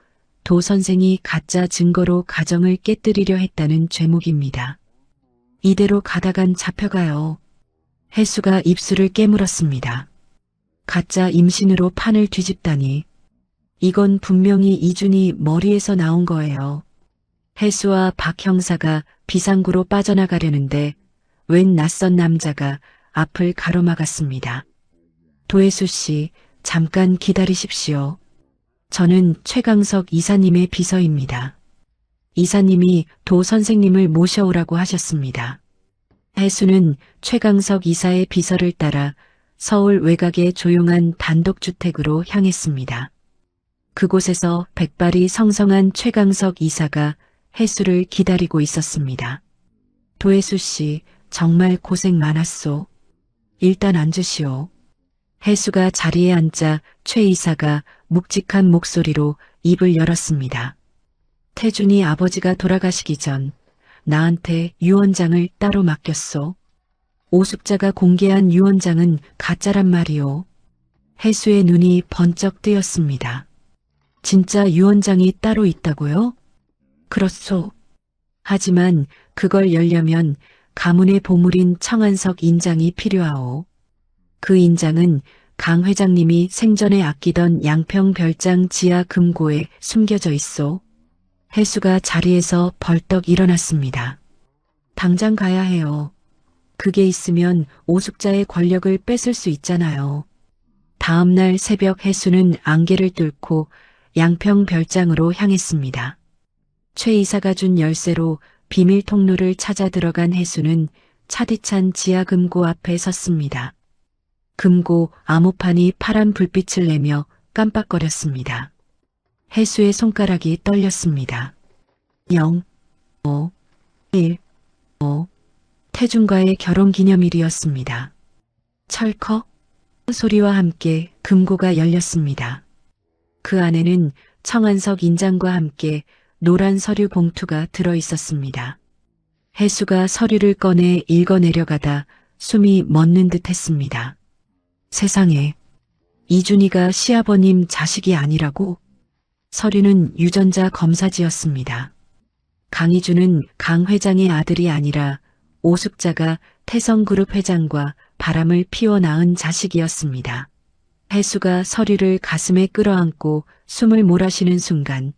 도 선생이 가짜 증거로 가정을 깨뜨리려 했다는 죄목입니다. 이대로 가다간 잡혀가요. 해수가 입술을 깨물었습니다. 가짜 임신으로 판을 뒤집다니. 이건 분명히 이준이 머리에서 나온 거예요. 해수와 박 형사가 비상구로 빠져나가려는데 웬 낯선 남자가 앞을 가로막았습니다. 도혜수 씨, 잠깐 기다리십시오. 저는 최강석 이사님의 비서입니다. 이사님이 도 선생님을 모셔오라고 하셨습니다. 해수는 최강석 이사의 비서를 따라 서울 외곽의 조용한 단독주택으로 향했습니다. 그곳에서 백발이 성성한 최강석 이사가 해수를 기다리고 있었습니다. 도혜수 씨, 정말 고생 많았소. 일단 앉으시오. 해수가 자리에 앉자 최 이사가 묵직한 목소리로 입을 열었습니다. 태준이 아버지가 돌아가시기 전 나한테 유언장을 따로 맡겼소. 오숙자가 공개한 유언장은 가짜란 말이오. 해수의 눈이 번쩍 뜨였습니다. 진짜 유언장이 따로 있다고요? 그렇소. 하지만 그걸 열려면 가문의 보물인 청한석 인장이 필요하오. 그 인장은 강 회장님이 생전에 아끼던 양평 별장 지하 금고에 숨겨져 있소. 혜수가 자리에서 벌떡 일어났습니다. 당장 가야 해요. 그게 있으면 오숙자의 권력을 뺏을 수 있잖아요. 다음 날 새벽 혜수는 안개를 뚫고 양평 별장으로 향했습니다. 최 이사가 준 열쇠로 비밀 통로를 찾아 들어간 혜수는 차디찬 지하 금고 앞에 섰습니다. 금고 암호판이 파란 불빛을 내며 깜빡거렸습니다. 혜수의 손가락이 떨렸습니다. 0, 5, 1, 5. 태준과의 결혼기념일이었습니다. 철컥 소리와 함께 금고가 열렸습니다. 그 안에는 청한석 인장과 함께 노란 서류 봉투가 들어 있었습니다. 혜수가 서류를 꺼내 읽어내려가다 숨이 멎는 듯 했습니다. 세상에, 이준이가 시아버님 자식이 아니라고? 서류는 유전자 검사지였습니다. 강희준은 강 회장의 아들이 아니라 오숙자가 태성그룹 회장과 바람을 피워 낳은 자식이었습니다. 혜수가 서류를 가슴에 끌어안고 숨을 몰아쉬는 순간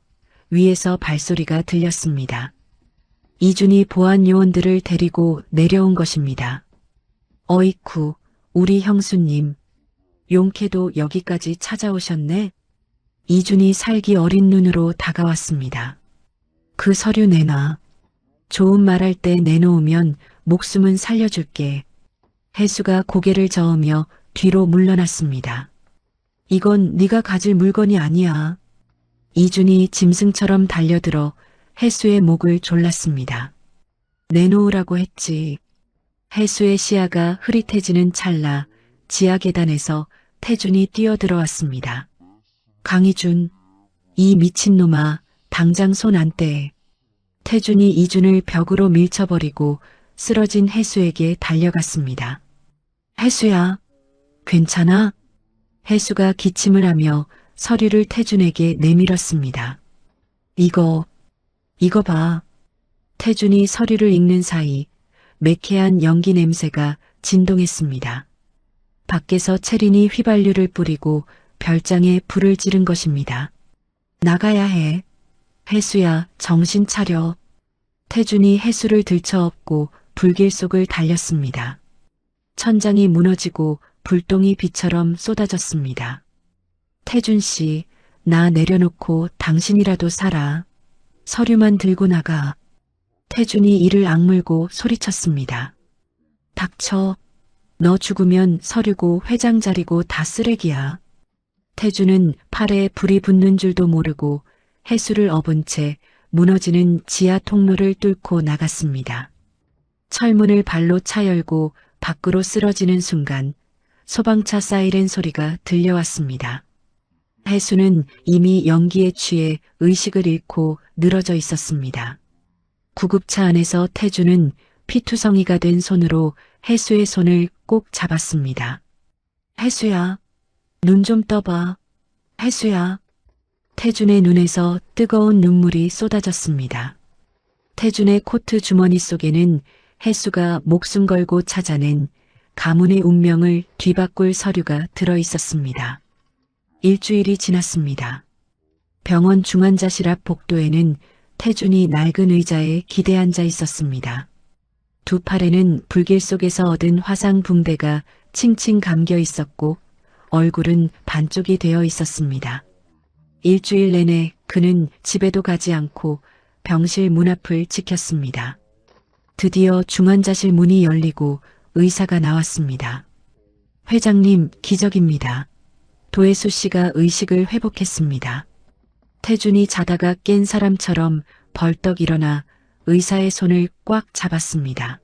위에서 발소리가 들렸습니다. 이준이 보안 요원들을 데리고 내려온 것입니다. 어이쿠, 우리 형수님. 용케도 여기까지 찾아오셨네. 이준이 살기 어린 눈으로 다가왔습니다. 그 서류 내놔. 좋은 말할 때 내놓으면 목숨은 살려줄게. 혜수가 고개를 저으며 뒤로 물러났습니다. 이건 네가 가질 물건이 아니야. 이준이 짐승처럼 달려들어 혜수의 목을 졸랐습니다. 내놓으라고 했지. 혜수의 시야가 흐릿해지는 찰나 지하 계단에서 태준이 뛰어들어왔습니다. 강희준, 이 미친놈아, 당장 손 안 떼. 태준이 이준을 벽으로 밀쳐버리고 쓰러진 혜수에게 달려갔습니다. 혜수야, 괜찮아? 혜수가 기침을 하며 서류를 태준에게 내밀었습니다. 이거 봐. 태준이 서류를 읽는 사이 매캐한 연기 냄새가 진동했습니다. 밖에서 채린이 휘발유를 뿌리고 별장에 불을 지른 것입니다. 나가야 해. 혜수야, 정신 차려. 태준이 혜수를 들쳐업고 불길 속을 달렸습니다. 천장이 무너지고 불똥이 비처럼 쏟아졌습니다. 태준 씨, 나 내려놓고 당신이라도 살아. 서류만 들고 나가. 태준이 이를 악물고 소리쳤습니다. 닥쳐. 너 죽으면 서류고 회장 자리고 다 쓰레기야. 태준은 팔에 불이 붙는 줄도 모르고 혜수를 업은 채 무너지는 지하 통로를 뚫고 나갔습니다. 철문을 발로 차 열고 밖으로 쓰러지는 순간 소방차 사이렌 소리가 들려왔습니다. 혜수는 이미 연기에 취해 의식을 잃고 늘어져 있었습니다. 구급차 안에서 태준은 피투성이가 된 손으로 혜수의 손을 꼭 잡았습니다. 혜수야, 눈 좀 떠봐. 혜수야. 태준의 눈에서 뜨거운 눈물이 쏟아졌습니다. 태준의 코트 주머니 속에는 혜수가 목숨 걸고 찾아낸 가문의 운명을 뒤바꿀 서류가 들어 있었습니다. 일주일이 지났습니다. 병원 중환자실 앞 복도에는 태준이 낡은 의자에 기대 앉아 있었습니다. 두 팔에는 불길 속에서 얻은 화상 붕대가 칭칭 감겨 있었고 얼굴은 반쪽이 되어 있었습니다. 일주일 내내 그는 집에도 가지 않고 병실 문 앞을 지켰습니다. 드디어 중환자실 문이 열리고 의사가 나왔습니다. 회장님, 기적입니다. 도혜수 씨가 의식을 회복했습니다. 태준이 자다가 깬 사람처럼 벌떡 일어나 의사의 손을 꽉 잡았습니다.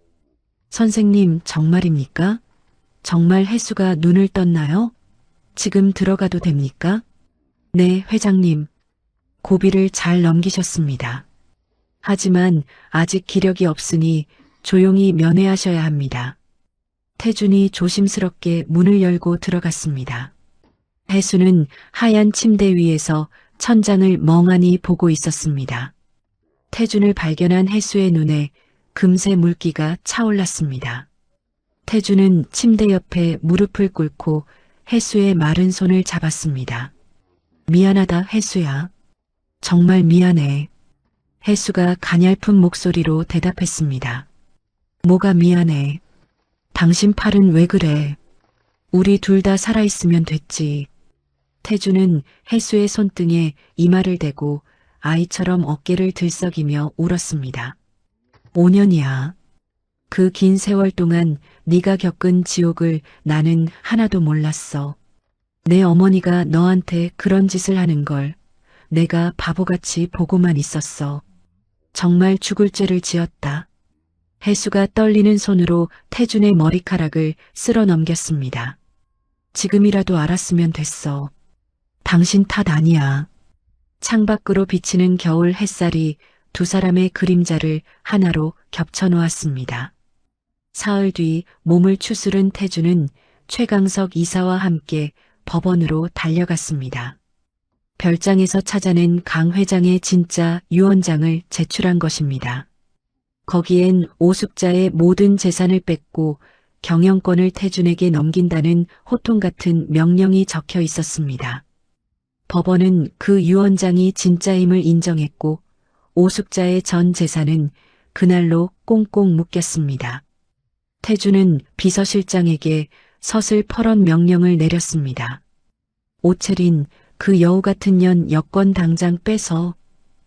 선생님, 정말입니까? 정말 혜수가 눈을 떴나요? 지금 들어가도 됩니까? 네, 회장님. 고비를 잘 넘기셨습니다. 하지만 아직 기력이 없으니 조용히 면회하셔야 합니다. 태준이 조심스럽게 문을 열고 들어갔습니다. 혜수는 하얀 침대 위에서 천장을 멍하니 보고 있었습니다. 태준을 발견한 혜수의 눈에 금세 물기가 차올랐습니다. 태준은 침대 옆에 무릎을 꿇고 혜수의 마른 손을 잡았습니다. 미안하다, 혜수야. 정말 미안해. 혜수가 가냘픈 목소리로 대답했습니다. 뭐가 미안해? 당신 팔은 왜 그래? 우리 둘 다 살아있으면 됐지. 태준은 혜수의 손등에 이마를 대고 아이처럼 어깨를 들썩이며 울었습니다. 5년이야. 그 긴 세월 동안 네가 겪은 지옥을 나는 하나도 몰랐어. 내 어머니가 너한테 그런 짓을 하는 걸 내가 바보같이 보고만 있었어. 정말 죽을 죄를 지었다. 혜수가 떨리는 손으로 태준의 머리카락을 쓸어 넘겼습니다. 지금이라도 알았으면 됐어. 당신 탓 아니야. 창밖으로 비치는 겨울 햇살이 두 사람의 그림자를 하나로 겹쳐 놓았습니다. 사흘 뒤 몸을 추스른 태준은 최강석 이사와 함께 법원으로 달려갔습니다. 별장에서 찾아낸 강 회장의 진짜 유언장을 제출한 것입니다. 거기엔 오숙자의 모든 재산을 뺏고 경영권을 태준에게 넘긴다는 호통 같은 명령이 적혀 있었습니다. 법원은 그 유언장이 진짜임을 인정했고 오숙자의 전 재산은 그날로 꽁꽁 묶였습니다. 태준은 비서실장에게 서슬퍼런 명령을 내렸습니다. 오채린 그 여우 같은 년 여권 당장 빼서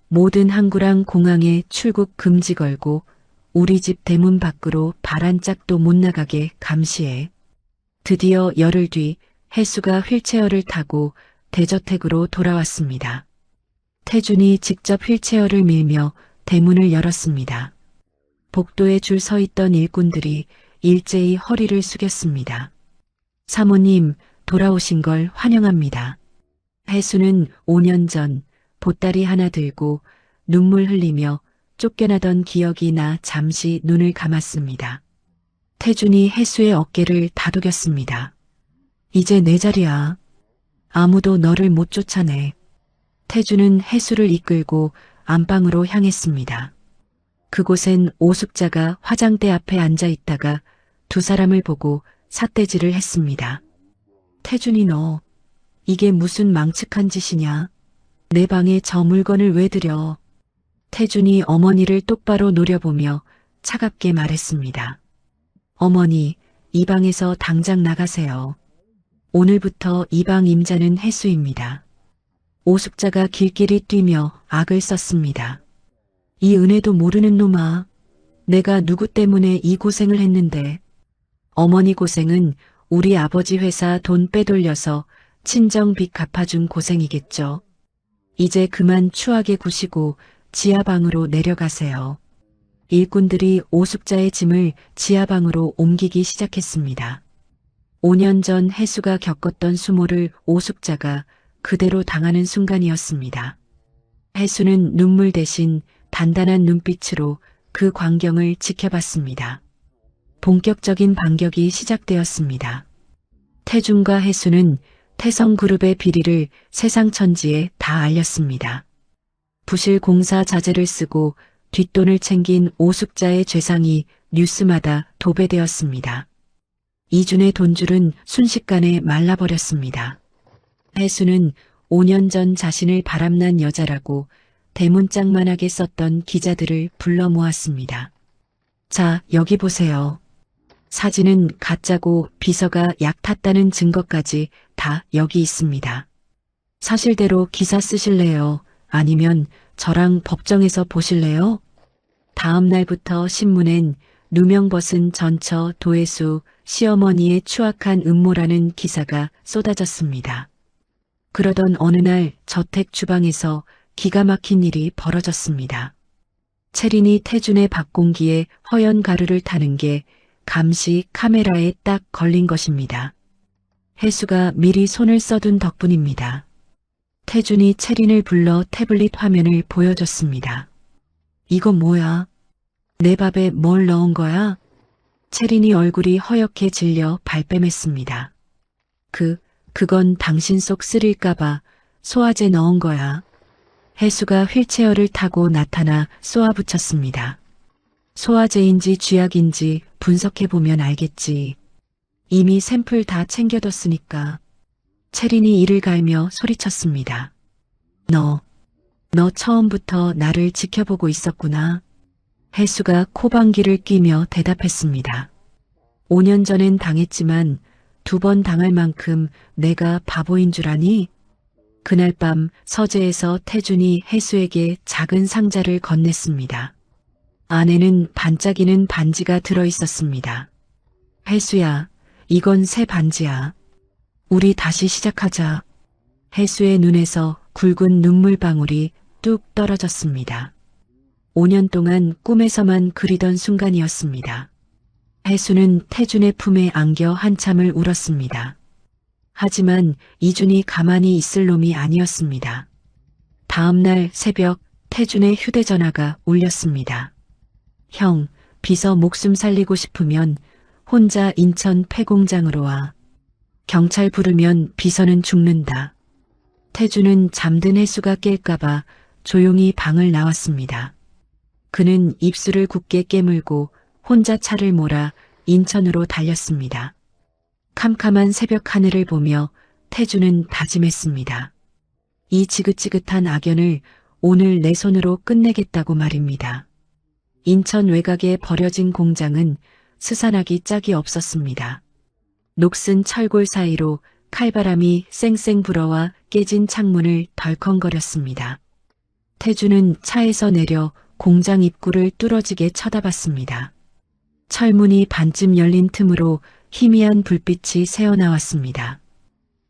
모든 항구랑 공항에 출국 금지 걸고 우리 집 대문 밖으로 발 한 짝도 못 나가게 감시해. 드디어 열흘 뒤 혜수가 휠체어를 타고 대저택으로 돌아왔습니다. 태준이 직접 휠체어를 밀며 대문을 열었습니다. 복도에 줄 서 있던 일꾼들이 일제히 허리를 숙였습니다. 사모님, 돌아오신 걸 환영합니다. 혜수는 5년 전 보따리 하나 들고 눈물 흘리며 쫓겨나던 기억이 나 잠시 눈을 감았습니다. 태준이 혜수의 어깨를 다독였습니다. 이제 내 자리야. 아무도 너를 못 쫓아내. 태준은 혜수를 이끌고 안방으로 향했습니다. 그곳엔 오숙자가 화장대 앞에 앉아 있다가 두 사람을 보고 삿대질을 했습니다. 태준이 너, 이게 무슨 망측한 짓이냐? 내 방에 저 물건을 왜 들여? 태준이 어머니를 똑바로 노려보며 차갑게 말했습니다. 어머니, 이 방에서 당장 나가세요. 오늘부터 이 방 임자는 혜수입니다. 오숙자가 길길이 뛰며 악을 썼습니다. 이 은혜도 모르는 놈아. 내가 누구 때문에 이 고생을 했는데. 어머니 고생은 우리 아버지 회사 돈 빼돌려서 친정 빚 갚아준 고생이겠죠. 이제 그만 추하게 구시고 지하방으로 내려가세요. 일꾼들이 오숙자의 짐을 지하방으로 옮기기 시작했습니다. 5년 전 혜수가 겪었던 수모를 오숙자가 그대로 당하는 순간이었습니다. 혜수는 눈물 대신 단단한 눈빛으로 그 광경을 지켜봤습니다. 본격적인 반격이 시작되었습니다. 태준과 혜수는 태성그룹의 비리를 세상천지에 다 알렸습니다. 부실 공사 자재를 쓰고 뒷돈을 챙긴 오숙자의 죄상이 뉴스마다 도배되었습니다. 이준의 돈줄은 순식간에 말라버렸습니다. 혜수는 5년 전 자신을 바람난 여자라고 대문짝만하게 썼던 기자들을 불러 모았습니다. 자, 여기 보세요. 사진은 가짜고 비서가 약 탔다는 증거까지 다 여기 있습니다. 사실대로 기사 쓰실래요? 아니면 저랑 법정에서 보실래요? 다음 날부터 신문엔 누명 벗은 전처 도혜수 시어머니의 추악한 음모라는 기사가 쏟아졌습니다. 그러던 어느 날 저택 주방에서 기가 막힌 일이 벌어졌습니다. 채린이 태준의 밥공기에 허연 가루를 타는 게 감시 카메라에 딱 걸린 것입니다. 혜수가 미리 손을 써둔 덕분입니다. 태준이 채린을 불러 태블릿 화면을 보여줬습니다. 이거 뭐야? 내 밥에 뭘 넣은 거야? 채린이 얼굴이 허옇게 질려 발뺌했습니다. 그건 당신 속 쓰릴까봐 소화제 넣은 거야. 해수가 휠체어를 타고 나타나 쏘아붙였습니다. 소화제인지 쥐약인지 분석해보면 알겠지. 이미 샘플 다 챙겨뒀으니까. 채린이 이를 갈며 소리쳤습니다. 너 처음부터 나를 지켜보고 있었구나. 해수가 코방귀를 뀌며 대답했습니다. 5년 전엔 당했지만 2번 당할 만큼 내가 바보인 줄 아니? 그날 밤 서재에서 태준이 해수에게 작은 상자를 건넸습니다. 안에는 반짝이는 반지가 들어있었습니다. 해수야, 이건 새 반지야. 우리 다시 시작하자. 해수의 눈에서 굵은 눈물방울이 뚝 떨어졌습니다. 5년 동안 꿈에서만 그리던 순간이었습니다. 해수는 태준의 품에 안겨 한참을 울었습니다. 하지만 이준이 가만히 있을 놈이 아니었습니다. 다음 날 새벽 태준의 휴대전화가 울렸습니다. 형, 비서 목숨 살리고 싶으면 혼자 인천 폐공장으로 와. 경찰 부르면 비서는 죽는다. 태준은 잠든 해수가 깰까봐 조용히 방을 나왔습니다. 그는 입술을 굳게 깨물고 혼자 차를 몰아 인천으로 달렸습니다. 캄캄한 새벽 하늘을 보며 태준은 다짐했습니다. 이 지긋지긋한 악연을 오늘 내 손으로 끝내겠다고 말입니다. 인천 외곽에 버려진 공장은 스산하기 짝이 없었습니다. 녹슨 철골 사이로 칼바람이 쌩쌩 불어와 깨진 창문을 덜컹거렸습니다. 태준은 차에서 내려 공장 입구를 뚫어지게 쳐다봤습니다. 철문이 반쯤 열린 틈으로 희미한 불빛이 새어나왔습니다.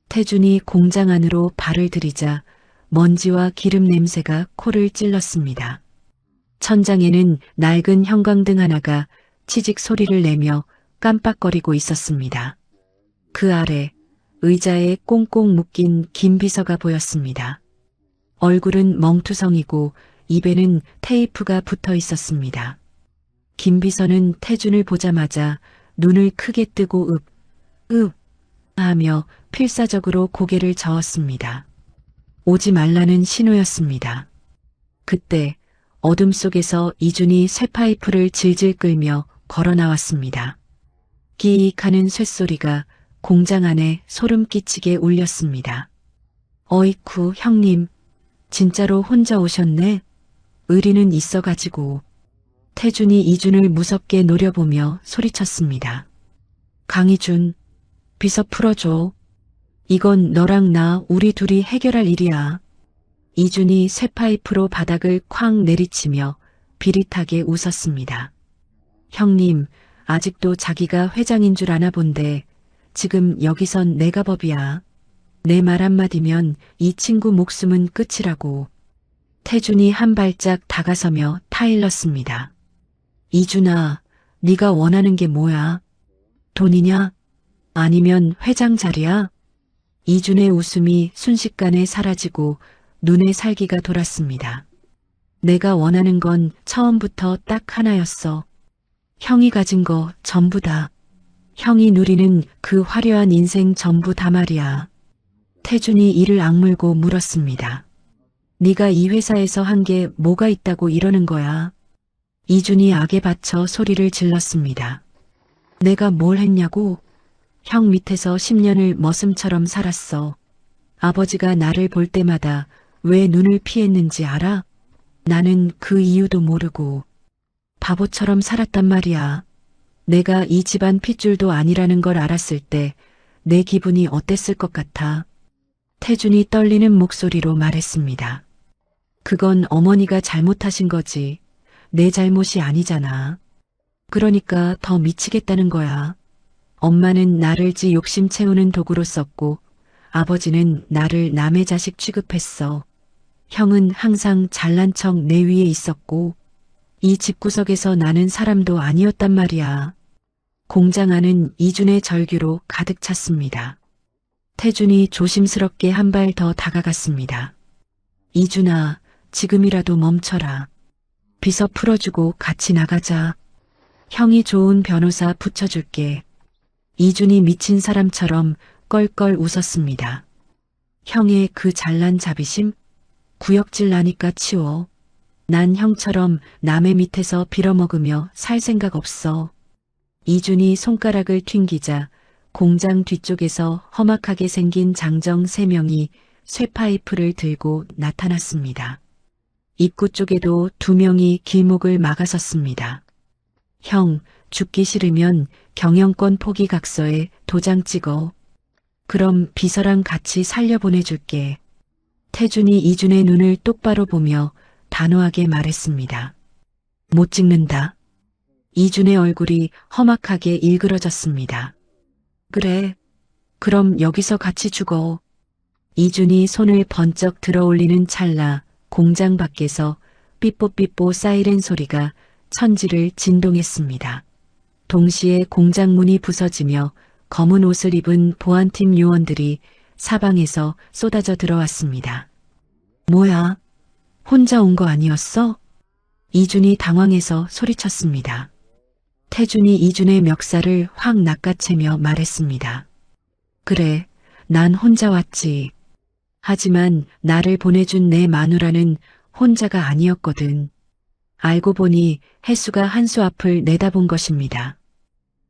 태준이 공장 안으로 발을 들이자 먼지와 기름 냄새가 코를 찔렀습니다. 천장에는 낡은 형광등 하나가 치직 소리를 내며 깜빡거리고 있었습니다. 그 아래 의자에 꽁꽁 묶인 김 비서가 보였습니다. 얼굴은 멍투성이고 입에는 테이프가 붙어 있었습니다. 김 비서는 태준을 보자마자 눈을 크게 뜨고 하며 필사적으로 고개를 저었습니다. 오지 말라는 신호였습니다. 그때 어둠 속에서 이준이 쇠파이프를 질질 끌며 걸어 나왔습니다. 끼익하는 쇳소리가 공장 안에 소름 끼치게 울렸습니다. 어이쿠 형님, 진짜로 혼자 오셨네? 의리는 있어가지고. 태준이 이준을 무섭게 노려보며 소리쳤습니다. 강희준, 비서 풀어줘. 이건 너랑 나 우리 둘이 해결할 일이야. 이준이 쇠파이프로 바닥을 쾅 내리치며 비릿하게 웃었습니다. 형님, 아직도 자기가 회장인 줄 아나 본데 지금 여기선 내가 법이야. 내 말 한마디면 이 친구 목숨은 끝이라고. 태준이 한 발짝 다가서며 타일렀습니다. 이준아, 네가 원하는 게 뭐야? 돈이냐? 아니면 회장 자리야? 이준의 웃음이 순식간에 사라지고 눈에 살기가 돌았습니다. 내가 원하는 건 처음부터 딱 하나였어. 형이 가진 거 전부 다. 형이 누리는 그 화려한 인생 전부 다 말이야. 태준이 이를 악물고 물었습니다. 네가 이 회사에서 한 게 뭐가 있다고 이러는 거야? 이준이 악에 받쳐 소리를 질렀습니다. 내가 뭘 했냐고? 형 밑에서 10년을 머슴처럼 살았어. 아버지가 나를 볼 때마다 왜 눈을 피했는지 알아? 나는 그 이유도 모르고 바보처럼 살았단 말이야. 내가 이 집안 핏줄도 아니라는 걸 알았을 때 내 기분이 어땠을 것 같아? 태준이 떨리는 목소리로 말했습니다. 그건 어머니가 잘못하신 거지. 내 잘못이 아니잖아. 그러니까 더 미치겠다는 거야. 엄마는 나를 지 욕심 채우는 도구로 썼고 아버지는 나를 남의 자식 취급했어. 형은 항상 잘난 척 내 위에 있었고 이 집구석에서 나는 사람도 아니었단 말이야. 공장 안은 이준의 절규로 가득 찼습니다. 태준이 조심스럽게 한 발 더 다가갔습니다. 이준아, 지금이라도 멈춰라. 비서 풀어주고 같이 나가자. 형이 좋은 변호사 붙여줄게. 이준이 미친 사람처럼 껄껄 웃었습니다. 형의 그 잘난 자비심? 구역질 나니까 치워. 난 형처럼 남의 밑에서 빌어먹으며 살 생각 없어. 이준이 손가락을 튕기자 공장 뒤쪽에서 험악하게 생긴 장정 3명이 쇠파이프를 들고 나타났습니다. 입구 쪽에도 2명이 길목을 막아섰습니다. 형, 죽기 싫으면 경영권 포기 각서에 도장 찍어. 그럼 비서랑 같이 살려보내줄게. 태준이 이준의 눈을 똑바로 보며 단호하게 말했습니다. 못 찍는다. 이준의 얼굴이 험악하게 일그러졌습니다. 그래. 그럼 여기서 같이 죽어. 이준이 손을 번쩍 들어올리는 찰나 공장 밖에서 삐뽀삐뽀 사이렌 소리가 천지를 진동했습니다. 동시에 공장 문이 부서지며 검은 옷을 입은 보안팀 요원들이 사방에서 쏟아져 들어왔습니다. 뭐야? 혼자 온 거 아니었어? 이준이 당황해서 소리쳤습니다. 태준이 이준의 멱살을 확 낚아채며 말했습니다. 그래, 난 혼자 왔지. 하지만 나를 보내준 내 마누라는 혼자가 아니었거든. 알고 보니 혜수가 한수 앞을 내다본 것입니다.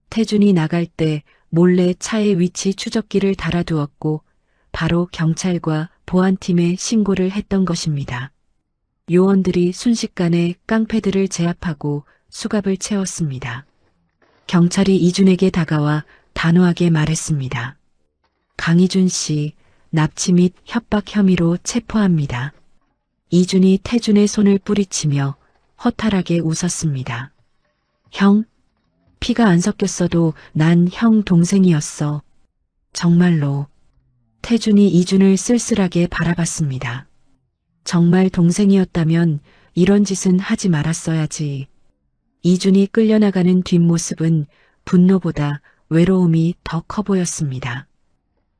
태준이 나갈 때 몰래 차의 위치 추적기를 달아두었고 바로 경찰과 보안팀에 신고를 했던 것입니다. 요원들이 순식간에 깡패들을 제압하고 수갑을 채웠습니다. 경찰이 이준에게 다가와 단호하게 말했습니다. 강희준 씨, 납치 및 협박 혐의로 체포합니다. 이준이 태준의 손을 뿌리치며 허탈하게 웃었습니다. 형? 피가 안 섞였어도 난 형 동생이었어. 정말로. 태준이 이준을 쓸쓸하게 바라봤습니다. 정말 동생이었다면 이런 짓은 하지 말았어야지. 이준이 끌려나가는 뒷모습은 분노보다 외로움이 더 커 보였습니다.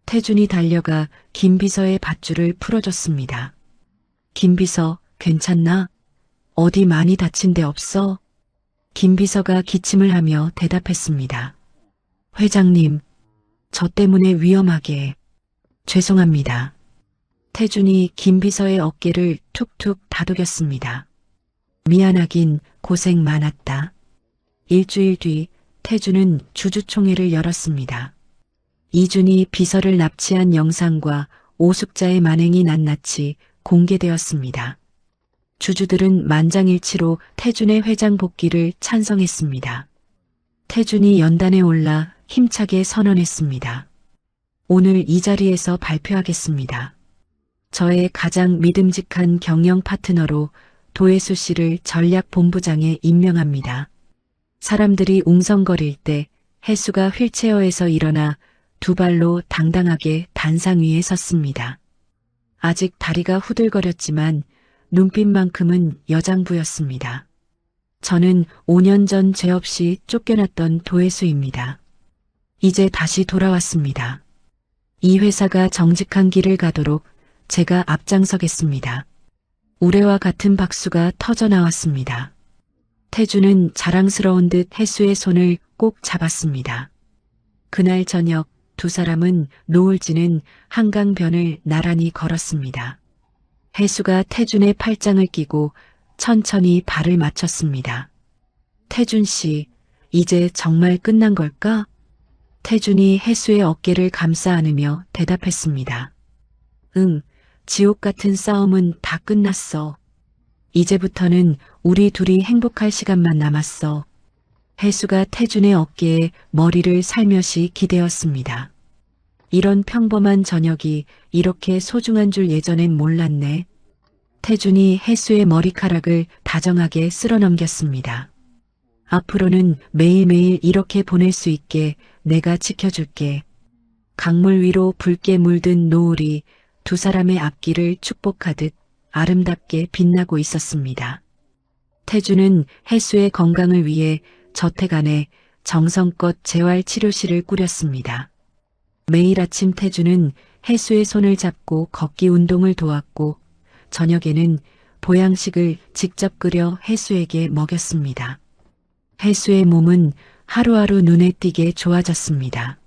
태준이 달려가 김비서의 밧줄을 풀어줬습니다. 김비서, 괜찮나? 어디 많이 다친 데 없어? 김비서가 기침을 하며 대답했습니다. 회장님, 저 때문에 위험하게. 죄송합니다. 태준이 김비서의 어깨를 툭툭 다독였습니다. 미안하긴 고생 많았다. 일주일 뒤 태준은 주주총회를 열었습니다. 이준이 비서를 납치한 영상과 오숙자의 만행이 낱낱이 공개되었습니다. 주주들은 만장일치로 태준의 회장 복귀를 찬성했습니다. 태준이 연단에 올라 힘차게 선언했습니다. 오늘 이 자리에서 발표하겠습니다. 저의 가장 믿음직한 경영 파트너로 도혜수 씨를 전략본부장에 임명합니다. 사람들이 웅성거릴 때 혜수가 휠체어에서 일어나 2발로 당당하게 단상 위에 섰습니다. 아직 다리가 후들거렸지만 눈빛만큼은 여장부였습니다. 저는 5년 전 죄 없이 쫓겨났던 도혜수입니다. 이제 다시 돌아왔습니다. 이 회사가 정직한 길을 가도록 제가 앞장서겠습니다. 우레와 같은 박수가 터져나왔습니다. 태준은 자랑스러운 듯 혜수의 손을 꼭 잡았습니다. 그날 저녁 2사람은 노을 지는 한강변을 나란히 걸었습니다. 혜수가 태준의 팔짱을 끼고 천천히 발을 맞췄습니다. 태준 씨, 이제 정말 끝난 걸까? 태준이 혜수의 어깨를 감싸 안으며 대답했습니다. 응, 지옥 같은 싸움은 다 끝났어. 이제부터는 우리 둘이 행복할 시간만 남았어. 혜수가 태준의 어깨에 머리를 살며시 기대었습니다. 이런 평범한 저녁이 이렇게 소중한 줄 예전엔 몰랐네. 태준이 혜수의 머리카락을 다정하게 쓸어넘겼습니다. 앞으로는 매일매일 이렇게 보낼 수 있게 내가 지켜줄게. 강물 위로 붉게 물든 노을이 2사람의 앞길을 축복하듯 아름답게 빛나고 있었습니다. 태준은 혜수의 건강을 위해 저택 안에 정성껏 재활치료실을 꾸렸습니다. 매일 아침 태준은 혜수의 손을 잡고 걷기 운동을 도왔고 저녁에는 보양식을 직접 끓여 혜수에게 먹였습니다. 혜수의 몸은 하루하루 눈에 띄게 좋아졌습니다.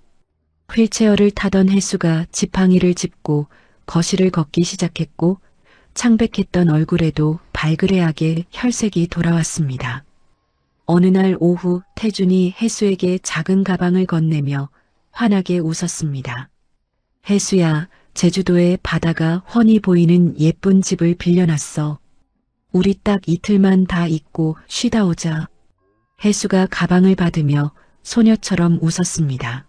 휠체어를 타던 혜수가 지팡이를 짚고 거실을 걷기 시작했고 창백했던 얼굴에도 발그레하게 혈색이 돌아왔습니다. 어느 날 오후 태준이 혜수에게 작은 가방을 건네며 환하게 웃었습니다. 혜수야, 제주도의 바다가 훤히 보이는 예쁜 집을 빌려놨어. 우리 딱 이틀만 다 있고 쉬다 오자. 혜수가 가방을 받으며 소녀처럼 웃었습니다.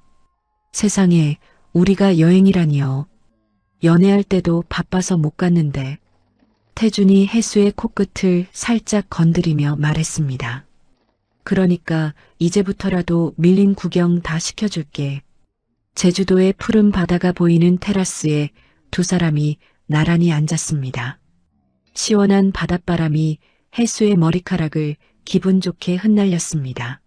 세상에, 우리가 여행이라니요. 연애할 때도 바빠서 못 갔는데. 태준이 혜수의 코끝을 살짝 건드리며 말했습니다. 그러니까 이제부터라도 밀린 구경 다 시켜줄게. 제주도의 푸른 바다가 보이는 테라스에 두 사람이 나란히 앉았습니다. 시원한 바닷바람이 혜수의 머리카락을 기분 좋게 흩날렸습니다.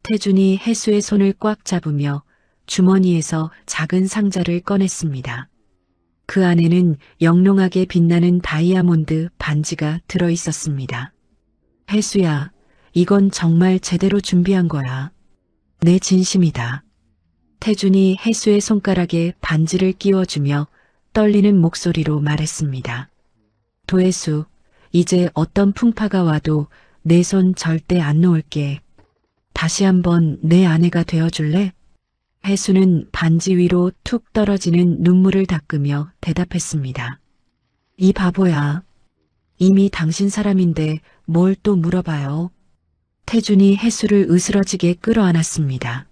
태준이 혜수의 손을 꽉 잡으며 주머니에서 작은 상자를 꺼냈습니다. 그 안에는 영롱하게 빛나는 다이아몬드 반지가 들어 있었습니다. 혜수야, 이건 정말 제대로 준비한 거야. 내 진심이다. 태준이 혜수의 손가락에 반지를 끼워주며 떨리는 목소리로 말했습니다. 도혜수, 이제 어떤 풍파가 와도 내 손 절대 안 놓을게. 다시 한번 내 아내가 되어줄래? 혜수는 반지 위로 툭 떨어지는 눈물을 닦으며 대답했습니다. 이 바보야. 이미 당신 사람인데 뭘 또 물어봐요. 태준이 혜수를 으스러지게 끌어안았습니다.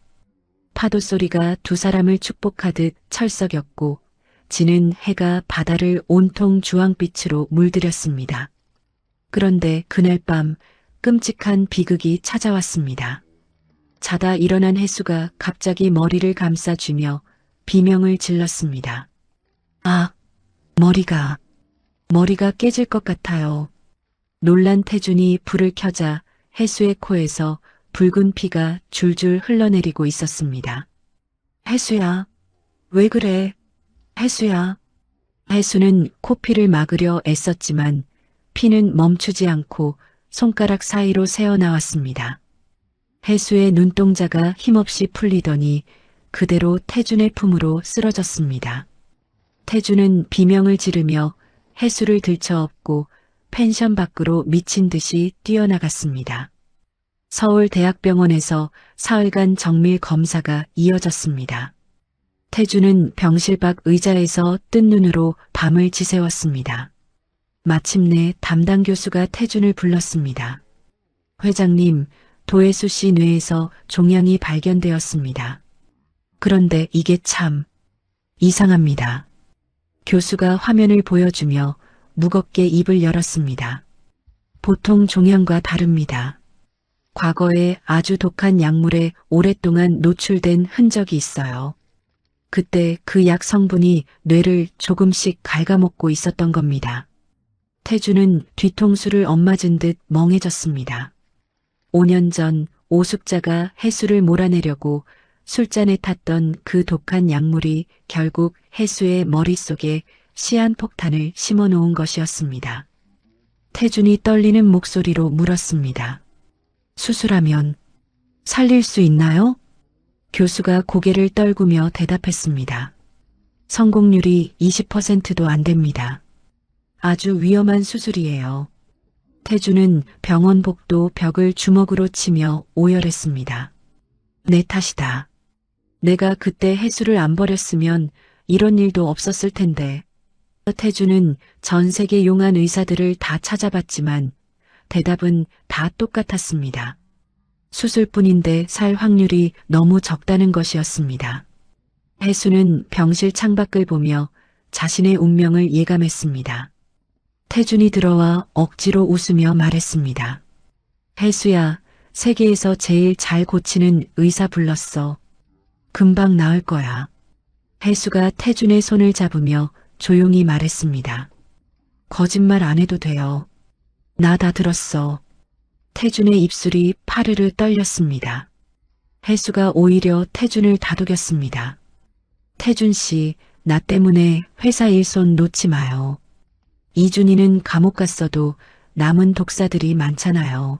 파도 소리가 두 사람을 축복하듯 철썩였고 지는 해가 바다를 온통 주황빛으로 물들였습니다. 그런데 그날 밤 끔찍한 비극이 찾아왔습니다. 자다 일어난 혜수가 갑자기 머리를 감싸주며 비명을 질렀습니다. 아, 머리가 깨질 것 같아요. 놀란 태준이 불을 켜자 혜수의 코에서 붉은 피가 줄줄 흘러내리고 있었습니다. 혜수야, 왜 그래? 혜수야. 혜수는 코피를 막으려 애썼지만 피는 멈추지 않고 손가락 사이로 새어나왔습니다. 혜수의 눈동자가 힘없이 풀리더니 그대로 태준의 품으로 쓰러졌습니다. 태준은 비명을 지르며 혜수를 들쳐업고 펜션 밖으로 미친 듯이 뛰어나갔습니다. 서울대학병원에서 사흘간 정밀 검사가 이어졌습니다. 태준은 병실 밖 의자에서 뜬 눈으로 밤을 지새웠습니다. 마침내 담당 교수가 태준을 불렀습니다. 회장님, 도혜수 씨 뇌에서 종양이 발견되었습니다. 그런데 이게 참 이상합니다. 교수가 화면을 보여주며 무겁게 입을 열었습니다. 보통 종양과 다릅니다. 과거에 아주 독한 약물에 오랫동안 노출된 흔적이 있어요. 그때 그 약 성분이 뇌를 조금씩 갉아먹고 있었던 겁니다. 태준은 뒤통수를 엇맞은 듯 멍해졌습니다. 5년 전 오숙자가 혜수를 몰아내려고 술잔에 탔던 그 독한 약물이 결국 혜수의 머릿속에 시한폭탄을 심어놓은 것이었습니다. 태준이 떨리는 목소리로 물었습니다. 수술하면 살릴 수 있나요? 교수가 고개를 떨구며 대답했습니다. 성공률이 20%도 안 됩니다. 아주 위험한 수술이에요. 태준은 병원 복도 벽을 주먹으로 치며 오열했습니다. 내 탓이다. 내가 그때 혜수를 안 버렸으면 이런 일도 없었을 텐데. 태준은 전 세계 용한 의사들을 다 찾아봤지만 대답은 다 똑같았습니다. 수술뿐인데 살 확률이 너무 적다는 것이었습니다. 혜수는 병실 창밖을 보며 자신의 운명을 예감했습니다. 태준이 들어와 억지로 웃으며 말했습니다. 혜수야, 세계에서 제일 잘 고치는 의사 불렀어. 금방 나을 거야. 혜수가 태준의 손을 잡으며 조용히 말했습니다. 거짓말 안 해도 돼요. 나 다 들었어. 태준의 입술이 파르르 떨렸습니다. 혜수가 오히려 태준을 다독였습니다. 태준 씨, 나 때문에 회사 일손 놓지 마요. 이준이는 감옥 갔어도 남은 독사들이 많잖아요.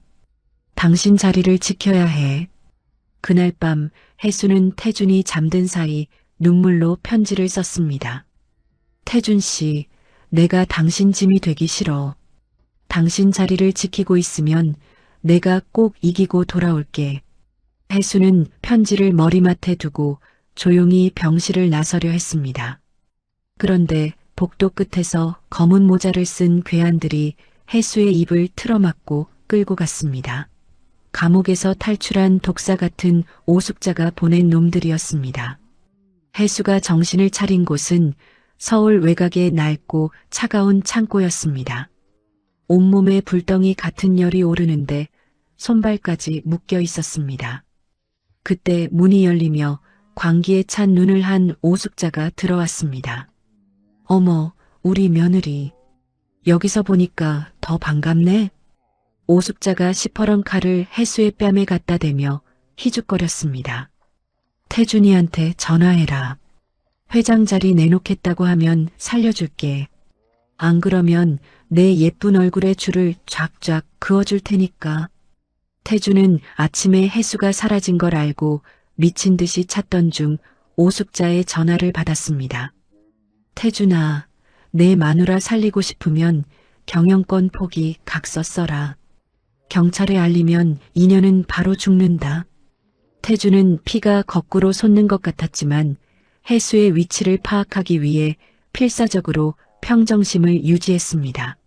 당신 자리를 지켜야 해. 그날 밤 혜수는 태준이 잠든 사이 눈물로 편지를 썼습니다. 태준 씨, 내가 당신 짐이 되기 싫어. 당신 자리를 지키고 있으면 내가 꼭 이기고 돌아올게. 해수는 편지를 머리맡에 두고 조용히 병실을 나서려 했습니다. 그런데 복도 끝에서 검은 모자를 쓴 괴한들이 해수의 입을 틀어막고 끌고 갔습니다. 감옥에서 탈출한 독사 같은 오숙자가 보낸 놈들이었습니다. 해수가 정신을 차린 곳은 서울 외곽의 낡고 차가운 창고였습니다. 온몸에 불덩이 같은 열이 오르는데 손발까지 묶여 있었습니다. 그때 문이 열리며 광기에 찬 눈을 한 오숙자가 들어왔습니다. 어머, 우리 며느리. 여기서 보니까 더 반갑네? 오숙자가 시퍼런 칼을 해수의 뺨에 갖다 대며 희죽거렸습니다. 태준이한테 전화해라. 회장 자리 내놓겠다고 하면 살려줄게. 안 그러면 내 예쁜 얼굴에 줄을 쫙쫙 그어줄 테니까. 태준은 아침에 해수가 사라진 걸 알고 미친 듯이 찾던 중 오숙자의 전화를 받았습니다. 태준아, 내 마누라 살리고 싶으면 경영권 포기 각서 써라. 경찰에 알리면 인연은 바로 죽는다. 태준은 피가 거꾸로 솟는 것 같았지만 해수의 위치를 파악하기 위해 필사적으로 평정심을 유지했습니다.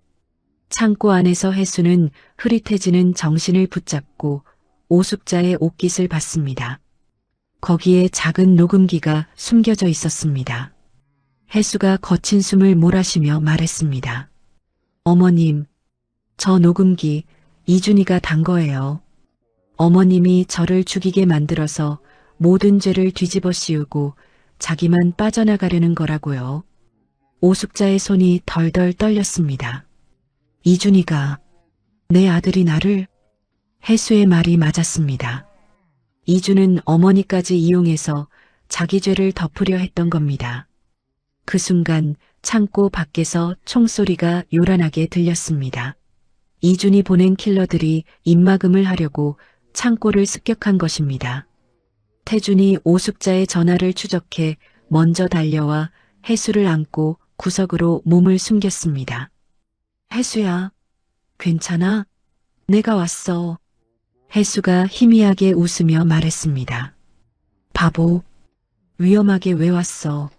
창고 안에서 해수는 흐릿해지는 정신을 붙잡고 오숙자의 옷깃을 봤습니다. 거기에 작은 녹음기가 숨겨져 있었습니다. 해수가 거친 숨을 몰아쉬며 말했습니다. 어머님, 저 녹음기 이준이가 단 거예요. 어머님이 저를 죽이게 만들어서 모든 죄를 뒤집어 씌우고 자기만 빠져나가려는 거라고요. 오숙자의 손이 덜덜 떨렸습니다. 이준이가 내 아들이 나를? 해수의 말이 맞았습니다. 이준은 어머니까지 이용해서 자기 죄를 덮으려 했던 겁니다. 그 순간 창고 밖에서 총소리가 요란하게 들렸습니다. 이준이 보낸 킬러들이 입막음을 하려고 창고를 습격한 것입니다. 태준이 오숙자의 전화를 추적해 먼저 달려와 해수를 안고 구석으로 몸을 숨겼습니다. 해수야, 괜찮아? 내가 왔어. 해수가 희미하게 웃으며 말했습니다. 바보, 위험하게 왜 왔어?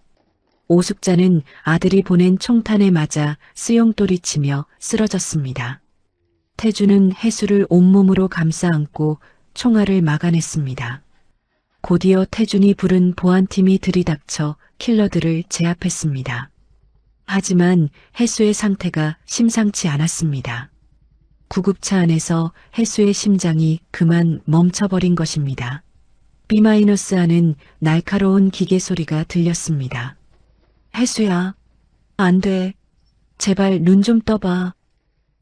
오숙자는 아들이 보낸 총탄에 맞아 쓰용돌이치며 쓰러졌습니다. 태주는 해수를 온몸으로 감싸 안고 총알을 막아냈습니다. 곧이어 태준이 부른 보안팀이 들이닥쳐 킬러들을 제압했습니다. 하지만 해수의 상태가 심상치 않았습니다. 구급차 안에서 해수의 심장이 그만 멈춰버린 것입니다. B-하는 날카로운 기계 소리가 들렸습니다. 해수야, 안 돼. 제발 눈 좀 떠봐.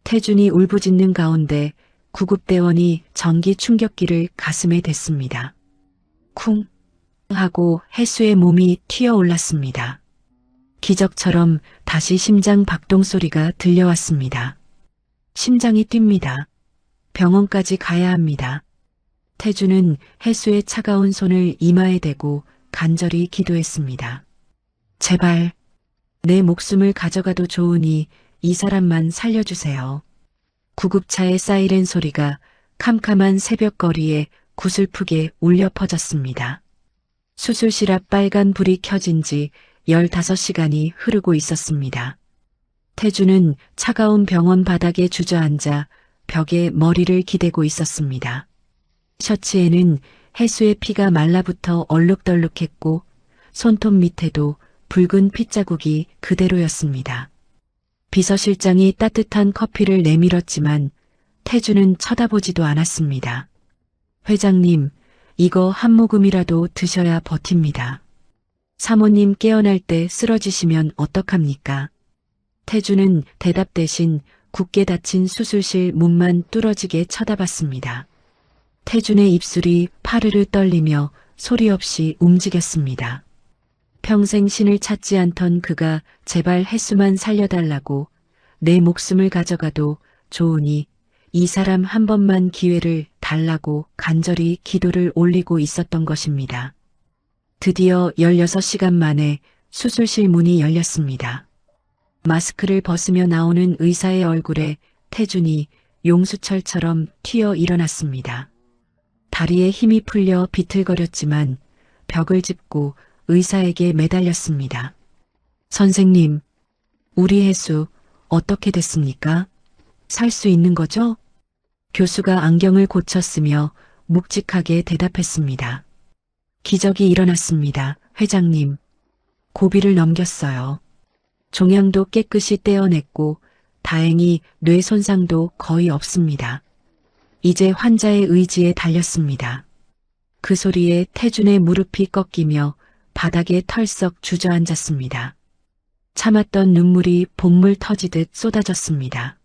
태준이 울부짖는 가운데 구급대원이 전기 충격기를 가슴에 댔습니다. 쿵 하고 해수의 몸이 튀어올랐습니다. 기적처럼 다시 심장 박동 소리가 들려왔습니다. 심장이 뜁니다. 병원까지 가야 합니다. 태준은 해수의 차가운 손을 이마에 대고 간절히 기도했습니다. 제발 내 목숨을 가져가도 좋으니 이 사람만 살려주세요. 구급차의 사이렌 소리가 캄캄한 새벽거리에 구슬프게 울려 퍼졌습니다. 수술실 앞 빨간 불이 켜진 지 15시간이 흐르고 있었습니다. 태주는 차가운 병원 바닥에 주저앉아 벽에 머리를 기대고 있었습니다. 셔츠에는 해수의 피가 말라붙어 얼룩덜룩했고 손톱 밑에도 붉은 핏자국이 그대로였습니다. 비서실장이 따뜻한 커피를 내밀었지만 태주는 쳐다보지도 않았습니다. 회장님, 이거 한 모금이라도 드셔야 버팁니다. 사모님 깨어날 때 쓰러지시면 어떡합니까? 태주는 대답 대신 굳게 닫힌 수술실 문만 뚫어지게 쳐다봤습니다. 태준의 입술이 파르르 떨리며 소리 없이 움직였습니다. 평생 신을 찾지 않던 그가 제발 해수만 살려달라고 내 목숨을 가져가도 좋으니 이 사람 한 번만 기회를 달라고 간절히 기도를 올리고 있었던 것입니다. 드디어 16시간 만에 수술실 문이 열렸습니다. 마스크를 벗으며 나오는 의사의 얼굴에 태준이 용수철처럼 튀어 일어났습니다. 다리에 힘이 풀려 비틀거렸지만 벽을 짚고 의사에게 매달렸습니다. 선생님, 우리 혜수 어떻게 됐습니까? 살 수 있는 거죠? 교수가 안경을 고쳤으며 묵직하게 대답했습니다. 기적이 일어났습니다, 회장님. 고비를 넘겼어요. 종양도 깨끗이 떼어냈고 다행히 뇌 손상도 거의 없습니다. 이제 환자의 의지에 달렸습니다. 그 소리에 태준의 무릎이 꺾이며 바닥에 털썩 주저앉았습니다. 참았던 눈물이 본물 터지듯 쏟아졌습니다.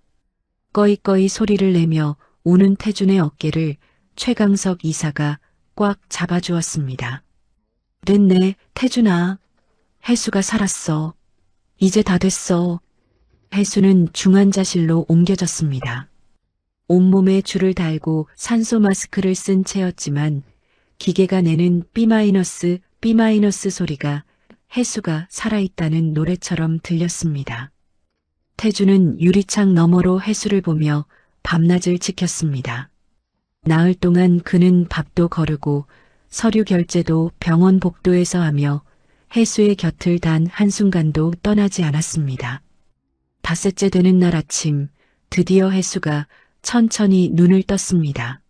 꺼이꺼이 소리를 내며 우는 태준의 어깨를 최강석 이사가 꽉 잡아주었습니다. 됐네, 태준아. 혜수가 살았어. 이제 다 됐어. 혜수는 중환자실로 옮겨졌습니다. 온몸에 줄을 달고 산소 마스크를 쓴 채였지만 기계가 내는 B- B- 소리가 혜수가 살아있다는 노래처럼 들렸습니다. 태주는 유리창 너머로 혜수를 보며 밤낮을 지켰습니다. 나흘 동안 그는 밥도 거르고 서류 결제도 병원 복도에서 하며 혜수의 곁을 단 한순간도 떠나지 않았습니다. 닷새째 되는 날 아침 드디어 혜수가 천천히 눈을 떴습니다.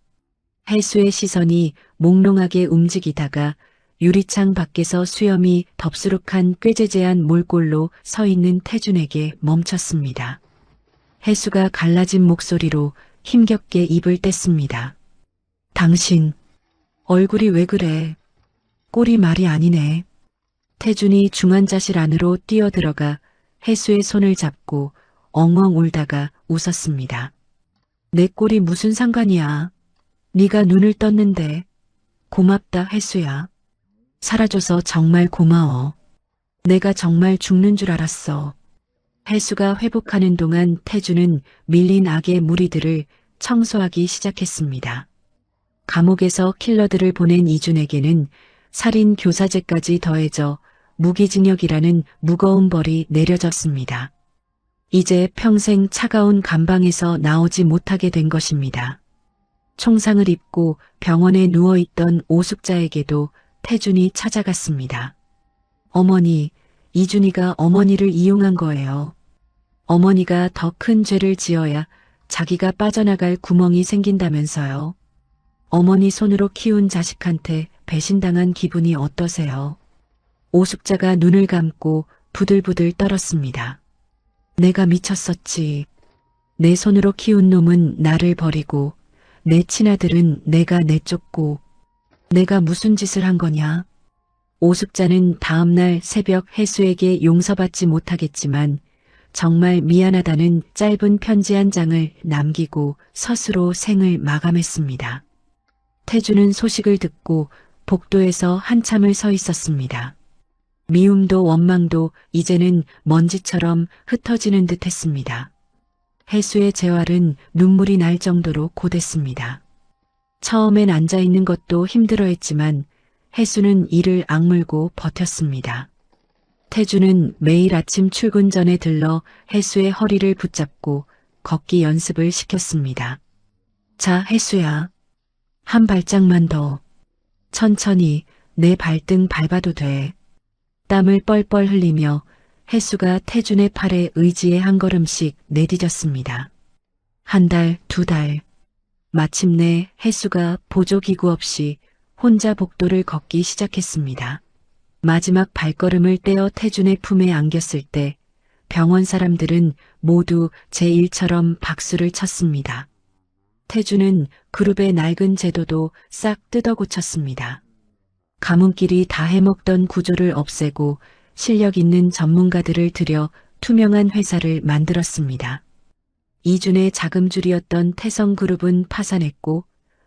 혜수의 시선이 몽롱하게 움직이다가 유리창 밖에서 수염이 덥수룩한 꾀재재한 몰골로 서 있는 태준에게 멈췄습니다. 혜수가 갈라진 목소리로 힘겹게 입을 뗐습니다. 당신, 얼굴이 왜 그래? 꼴이 말이 아니네. 태준이 중환자실 안으로 뛰어들어가 혜수의 손을 잡고 엉엉 울다가 웃었습니다. 내 꼴이 무슨 상관이야. 네가 눈을 떴는데. 고맙다, 혜수야. 살아줘서 정말 고마워. 내가 정말 죽는 줄 알았어. 혜수가 회복하는 동안 태주는 밀린 악의 무리들을 청소하기 시작했습니다. 감옥에서 킬러들을 보낸 이준에게는 살인 교사죄까지 더해져 무기징역이라는 무거운 벌이 내려졌습니다. 이제 평생 차가운 감방에서 나오지 못하게 된 것입니다. 총상을 입고 병원에 누워있던 오숙자에게도 태준이 찾아갔습니다. 어머니, 이준이가 어머니를 이용한 거예요. 어머니가 더 큰 죄를 지어야 자기가 빠져나갈 구멍이 생긴다면서요. 어머니 손으로 키운 자식한테 배신당한 기분이 어떠세요? 오숙자가 눈을 감고 부들부들 떨었습니다. 내가 미쳤었지. 내 손으로 키운 놈은 나를 버리고 내 친아들은 내가 내쫓고 내가 무슨 짓을 한 거냐? 오숙자는 다음날 새벽 혜수에게 용서받지 못하겠지만 정말 미안하다는 짧은 편지 한 장을 남기고 스스로 생을 마감했습니다. 태주는 소식을 듣고 복도에서 한참을 서 있었습니다. 미움도 원망도 이제는 먼지처럼 흩어지는 듯 했습니다. 혜수의 재활은 눈물이 날 정도로 고됐습니다. 처음엔 앉아있는 것도 힘들어했지만 혜수는 이를 악물고 버텼습니다. 태주는 매일 아침 출근 전에 들러 혜수의 허리를 붙잡고 걷기 연습을 시켰습니다. 자, 혜수야. 한 발짝만 더. 천천히 내 발등 밟아도 돼. 땀을 뻘뻘 흘리며 혜수가 태준의 팔에 의지에 한 걸음씩 내디뎠습니다. 한 달, 두 달. 마침내 혜수가 보조기구 없이 혼자 복도를 걷기 시작했습니다. 마지막 발걸음을 떼어 태준의 품에 안겼을 때 병원 사람들은 모두 제1처럼 박수를 쳤습니다. 태준은 그룹의 낡은 제도도 싹 뜯어고쳤습니다. 가문끼리 다 해먹던 구조를 없애고 실력 있는 전문가들을 들여 투명한 회사를 만들었습니다. 이준의 자금줄이었던 태성그룹은 파산했고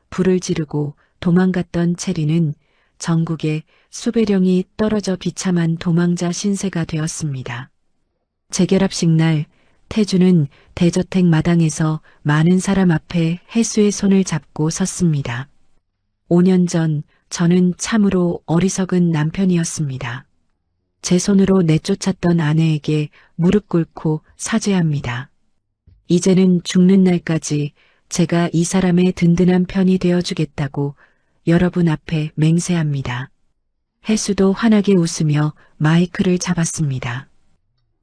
불을 지르고 도망갔던 체리는 전국에 수배령이 떨어져 비참한 도망자 신세가 되었습니다. 재결합식 날 태주는 대저택 마당에서 많은 사람 앞에 혜수의 손을 잡고 섰습니다. 5년 전 저는 참으로 어리석은 남편이었습니다. 제 손으로 내쫓았던 아내에게 무릎 꿇고 사죄합니다. 이제는 죽는 날까지 제가 이 사람의 든든한 편이 되어주겠다고 여러분 앞에 맹세합니다. 혜수도 환하게 웃으며 마이크를 잡았습니다.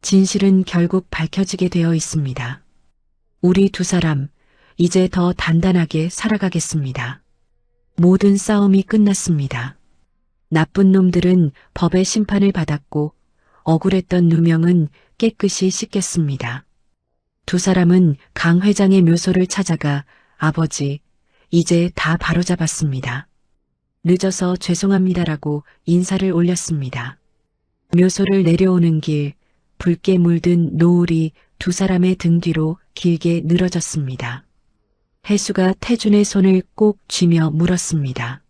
진실은 결국 밝혀지게 되어 있습니다. 우리 두 사람, 이제 더 단단하게 살아가겠습니다. 모든 싸움이 끝났습니다. 나쁜 놈들은 법의 심판을 받았고 억울했던 누명은 깨끗이 씻겼습니다. 두 사람은 강 회장의 묘소를 찾아가 아버지, 이제 다 바로잡았습니다. 늦어서 죄송합니다라고 인사를 올렸습니다. 묘소를 내려오는 길, 붉게 물든 노을이 두 사람의 등 뒤로 길게 늘어졌습니다. 혜수가 태준의 손을 꼭 쥐며 물었습니다.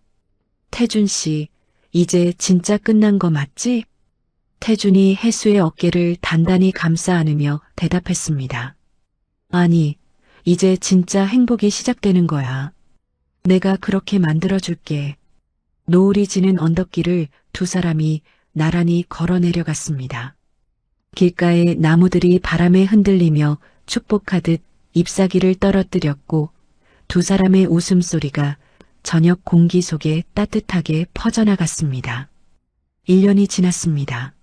태준 씨, 이제 진짜 끝난 거 맞지? 태준이 혜수의 어깨를 단단히 감싸 안으며 대답했습니다. 아니, 이제 진짜 행복이 시작되는 거야. 내가 그렇게 만들어줄게. 노을이 지는 언덕길을 두 사람이 나란히 걸어 내려갔습니다. 길가에 나무들이 바람에 흔들리며 축복하듯 잎사귀를 떨어뜨렸고 두 사람의 웃음소리가 저녁 공기 속에 따뜻하게 퍼져나갔습니다. 1년이 지났습니다.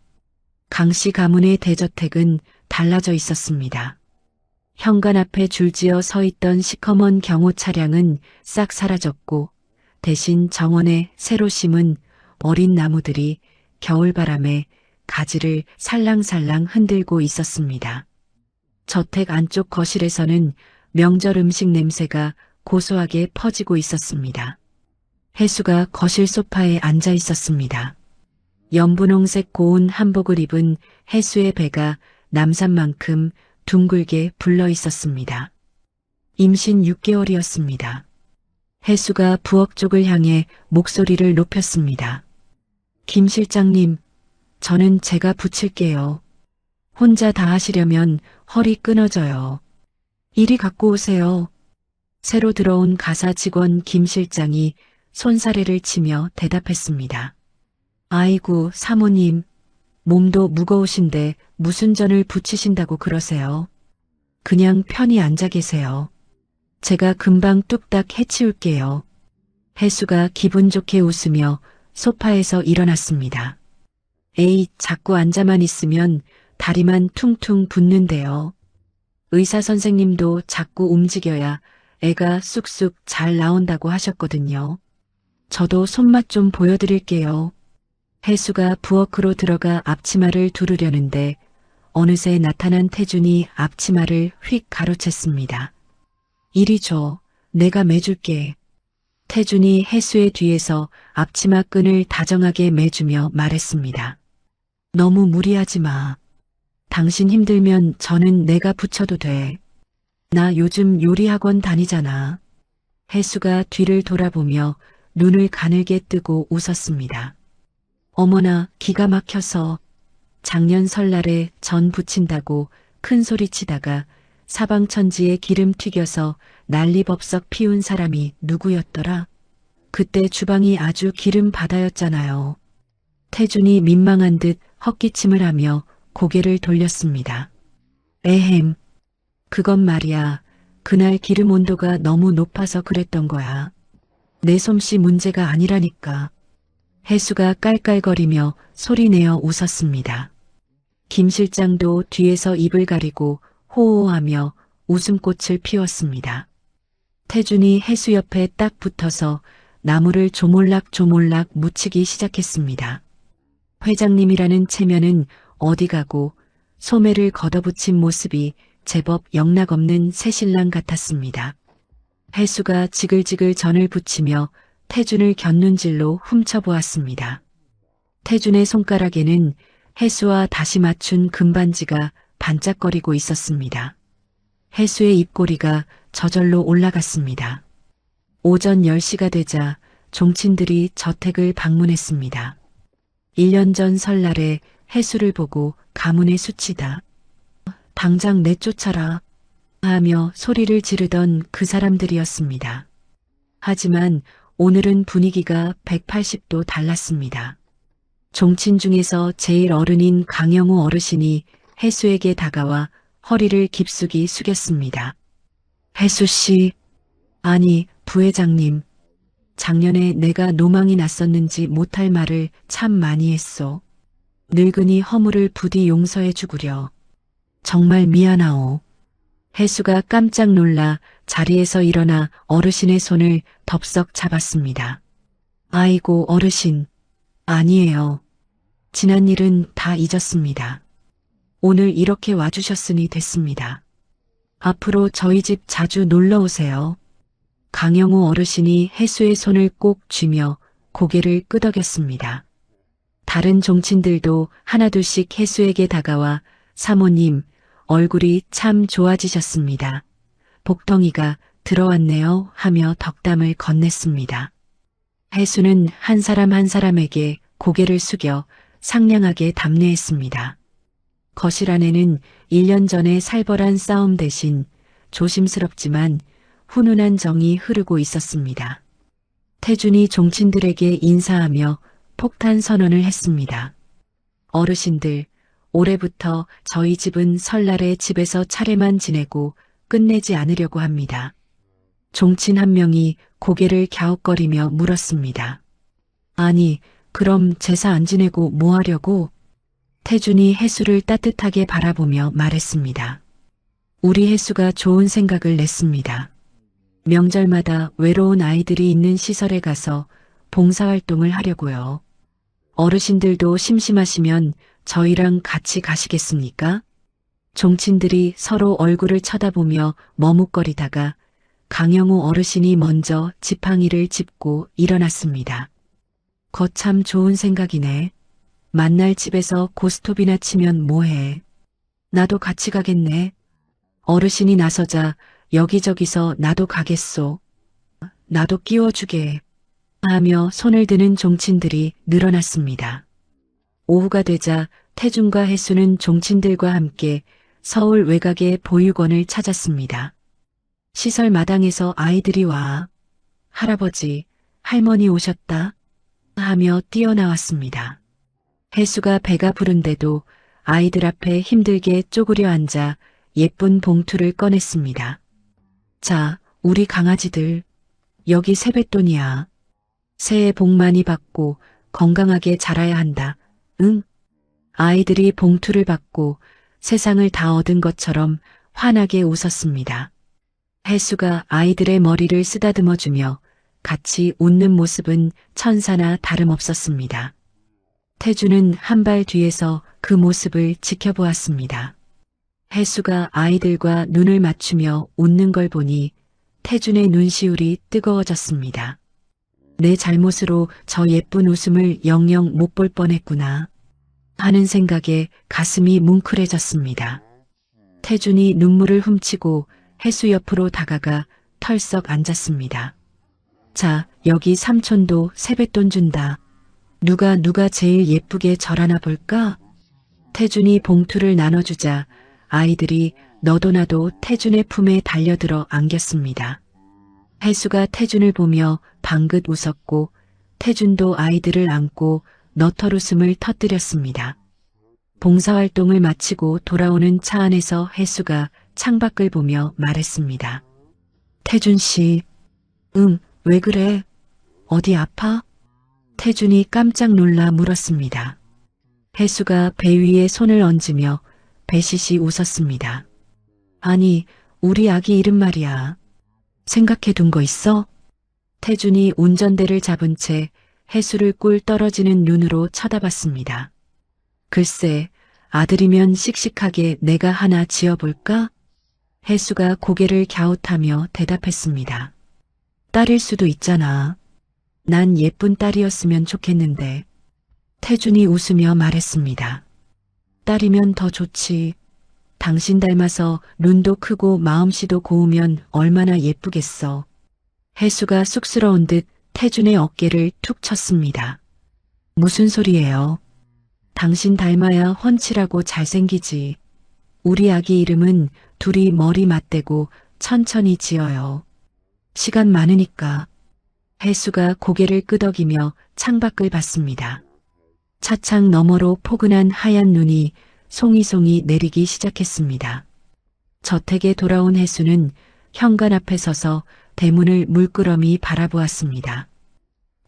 강씨 가문의 대저택은 달라져 있었습니다. 현관 앞에 줄지어 서 있던 시커먼 경호 차량은 싹 사라졌고 대신 정원에 새로 심은 어린 나무들이 겨울바람에 가지를 살랑살랑 흔들고 있었습니다. 저택 안쪽 거실에서는 명절 음식 냄새가 고소하게 퍼지고 있었습니다. 혜수가 거실 소파에 앉아 있었습니다. 연분홍색 고운 한복을 입은 혜수의 배가 남산만큼 둥글게 불러 있었습니다. 임신 6개월이었습니다. 혜수가 부엌 쪽을 향해 목소리를 높였습니다. 김 실장님, 저는 제가 붙일게요. 혼자 다 하시려면 허리 끊어져요. 이리 갖고 오세요. 새로 들어온 가사 직원 김 실장이 손사래를 치며 대답했습니다. 아이고 사모님, 몸도 무거우신데 무슨 전을 붙이신다고 그러세요. 그냥 편히 앉아 계세요. 제가 금방 뚝딱 해치울게요. 혜수가 기분 좋게 웃으며 소파에서 일어났습니다. 에이, 자꾸 앉아만 있으면 다리만 퉁퉁 붓는데요. 의사 선생님도 자꾸 움직여야 애가 쑥쑥 잘 나온다고 하셨거든요. 저도 손맛 좀 보여드릴게요. 혜수가 부엌으로 들어가 앞치마를 두르려는데 어느새 나타난 태준이 앞치마를 휙 가로챘습니다. 이리 줘, 내가 매줄게. 태준이 혜수의 뒤에서 앞치마 끈을 다정하게 매주며 말했습니다. 너무 무리하지 마. 당신 힘들면 저는 내가 붙여도 돼. 나 요즘 요리학원 다니잖아. 혜수가 뒤를 돌아보며 눈을 가늘게 뜨고 웃었습니다. 어머나, 기가 막혀서. 작년 설날에 전 부친다고 큰 소리 치다가 사방천지에 기름 튀겨서 난리법석 피운 사람이 누구였더라? 그때 주방이 아주 기름 바다였잖아요. 태준이 민망한 듯 헛기침을 하며 고개를 돌렸습니다. 에헴, 그건 말이야. 그날 기름 온도가 너무 높아서 그랬던 거야. 내 솜씨 문제가 아니라니까. 혜수가 깔깔거리며 소리내어 웃었습니다. 김 실장도 뒤에서 입을 가리고 호호하며 웃음꽃을 피웠습니다. 태준이 혜수 옆에 딱 붙어서 나무를 조몰락조몰락 묻히기 시작했습니다. 회장님이라는 체면은 어디 가고 소매를 걷어붙인 모습이 제법 영락없는 새신랑 같았습니다. 혜수가 지글지글 전을 붙이며 태준을 곁눈질로 훔쳐보았습니다. 태준의 손가락에는 혜수와 다시 맞춘 금반지가 반짝거리고 있었습니다. 혜수의 입꼬리가 저절로 올라갔습니다. 오전 10시가 되자 종친들이 저택을 방문했습니다. 1년 전 설날에 혜수를 보고 가문에 수치다. 당장 내쫓아라 하며 소리를 지르던 그 사람들이었습니다. 하지만 오늘은 분위기가 180도 달랐습니다. 종친 중에서 제일 어른인 강영우 어르신이 혜수에게 다가와 허리를 깊숙이 숙였습니다. 혜수 씨, 아니, 부회장님. 작년에 내가 노망이 났었는지 못할 말을 참 많이 했소. 늙은이 허물을 부디 용서해 주구려. 정말 미안하오. 혜수가 깜짝 놀라 자리에서 일어나 어르신의 손을 덥석 잡았습니다. 아이고 어르신, 아니에요. 지난 일은 다 잊었습니다. 오늘 이렇게 와주셨으니 됐습니다. 앞으로 저희 집 자주 놀러 오세요. 강영우 어르신이 혜수의 손을 꼭 쥐며 고개를 끄덕였습니다. 다른 종친들도 하나둘씩 혜수에게 다가와 사모님, 얼굴이 참 좋아지셨습니다. 복덩이가 들어왔네요 하며 덕담을 건넸습니다. 혜수는 한 사람 한 사람에게 고개를 숙여 상냥하게 답례했습니다. 거실 안에는 1년 전의 살벌한 싸움 대신 조심스럽지만 훈훈한 정이 흐르고 있었습니다. 태준이 종친들에게 인사하며 폭탄 선언을 했습니다. 어르신들, 올해부터 저희 집은 설날에 집에서 차례만 지내고 끝내지 않으려고 합니다. 종친 한 명이 고개를 갸웃거리며 물었습니다. 아니, 그럼 제사 안 지내고 뭐 하려고? 태준이 혜수를 따뜻하게 바라보며 말했습니다. 우리 혜수가 좋은 생각을 냈습니다. 명절마다 외로운 아이들이 있는 시설에 가서 봉사활동을 하려고요. 어르신들도 심심하시면 저희랑 같이 가시겠습니까? 종친들이 서로 얼굴을 쳐다보며 머뭇거리다가 강영우 어르신이 먼저 지팡이를 짚고 일어났습니다. 거참 좋은 생각이네. 만날 집에서 고스톱이나 치면 뭐해. 나도 같이 가겠네. 어르신이 나서자 여기저기서 나도 가겠소. 나도 끼워주게. 하며 손을 드는 종친들이 늘어났습니다. 오후가 되자 태준과 혜수는 종친들과 함께 서울 외곽의 보육원을 찾았습니다. 시설 마당에서 아이들이 와 할아버지, 할머니 오셨다 하며 뛰어나왔습니다. 혜수가 배가 부른데도 아이들 앞에 힘들게 쪼그려 앉아 예쁜 봉투를 꺼냈습니다. 자, 우리 강아지들, 여기 세뱃돈이야. 새해 복 많이 받고 건강하게 자라야 한다. 응? 아이들이 봉투를 받고 세상을 다 얻은 것처럼 환하게 웃었습니다. 혜수가 아이들의 머리를 쓰다듬어주며 같이 웃는 모습은 천사나 다름없었습니다. 태주는 한 발 뒤에서 그 모습을 지켜보았습니다. 혜수가 아이들과 눈을 맞추며 웃는 걸 보니 태준의 눈시울이 뜨거워졌습니다. 내 잘못으로 저 예쁜 웃음을 영영 못 볼 뻔했구나 하는 생각에 가슴이 뭉클해졌습니다. 태준이 눈물을 훔치고 혜수 옆으로 다가가 털썩 앉았습니다. 자, 여기 삼촌도 세뱃돈 준다. 누가 제일 예쁘게 절하나 볼까? 태준이 봉투를 나눠주자 아이들이 너도 나도 태준의 품에 달려들어 안겼습니다. 혜수가 태준을 보며 방긋 웃었고 태준도 아이들을 안고 너털웃음을 터뜨렸습니다. 봉사활동을 마치고 돌아오는 차 안에서 혜수가 창밖을 보며 말했습니다. 태준 씨, 왜 그래? 어디 아파? 태준이 깜짝 놀라 물었습니다. 혜수가 배 위에 손을 얹으며 배시시 웃었습니다. 아니, 우리 아기 이름 말이야. 생각해 둔 거 있어? 태준이 운전대를 잡은 채 혜수를 꿀 떨어지는 눈으로 쳐다봤습니다. 글쎄, 아들이면 씩씩하게 내가 하나 지어볼까? 혜수가 고개를 갸웃하며 대답했습니다. 딸일 수도 있잖아. 난 예쁜 딸이었으면 좋겠는데. 태준이 웃으며 말했습니다. 딸이면 더 좋지. 당신 닮아서 눈도 크고 마음씨도 고우면 얼마나 예쁘겠어. 혜수가 쑥스러운 듯 태준의 어깨를 툭 쳤습니다. 무슨 소리예요? 당신 닮아야 훤칠하고 잘생기지. 우리 아기 이름은 둘이 머리 맞대고 천천히 지어요. 시간 많으니까. 혜수가 고개를 끄덕이며 창밖을 봤습니다. 차창 너머로 포근한 하얀 눈이 송이송이 내리기 시작했습니다. 저택에 돌아온 혜수는 현관 앞에 서서 대문을 물끄러미 바라보았습니다.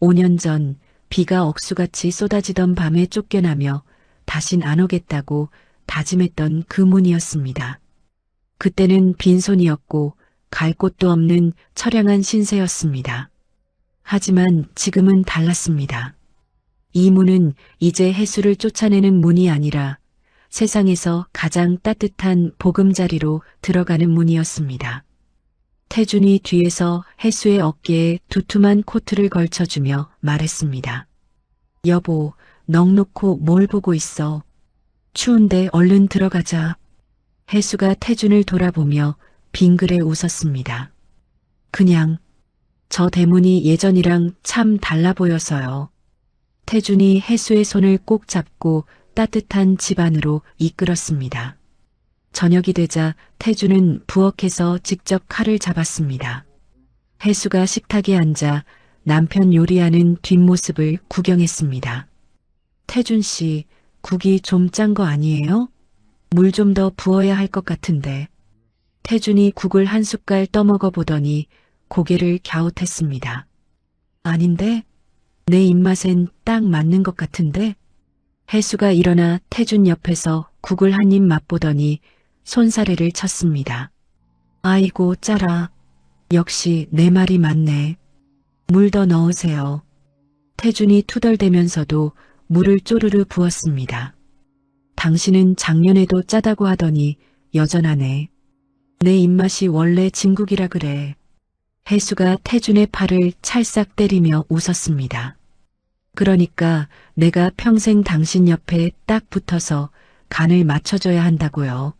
5년 전 비가 억수같이 쏟아지던 밤에 쫓겨나며 다신 안 오겠다고 다짐했던 그 문이었습니다. 그때는 빈손이었고 갈 곳도 없는 처량한 신세였습니다. 하지만 지금은 달랐습니다. 이 문은 이제 혜수를 쫓아내는 문이 아니라 세상에서 가장 따뜻한 보금자리로 들어가는 문이었습니다. 태준이 뒤에서 혜수의 어깨에 두툼한 코트를 걸쳐주며 말했습니다. 여보, 넋놓고 뭘 보고 있어. 추운데 얼른 들어가자. 혜수가 태준을 돌아보며 빙그레 웃었습니다. 그냥 저 대문이 예전이랑 참 달라 보여서요. 태준이 혜수의 손을 꼭 잡고 따뜻한 집 안으로 이끌었습니다. 저녁이 되자 태준은 부엌에서 직접 칼을 잡았습니다. 혜수가 식탁에 앉아 남편 요리하는 뒷모습을 구경했습니다. 태준 씨, 국이 좀 짠 거 아니에요? 물 좀 더 부어야 할 것 같은데. 태준이 국을 한 숟갈 떠먹어 보더니 고개를 갸웃했습니다. 아닌데? 내 입맛엔 딱 맞는 것 같은데? 혜수가 일어나 태준 옆에서 국을 한 입 맛보더니 손사래를 쳤습니다. 아이고 짜라. 역시 내 말이 맞네. 물 더 넣으세요. 태준이 투덜대면서도 물을 쪼르르 부었습니다. 당신은 작년에도 짜다고 하더니 여전하네. 내 입맛이 원래 진국이라 그래. 혜수가 태준의 팔을 찰싹 때리며 웃었습니다. 그러니까 내가 평생 당신 옆에 딱 붙어서 간을 맞춰줘야 한다고요.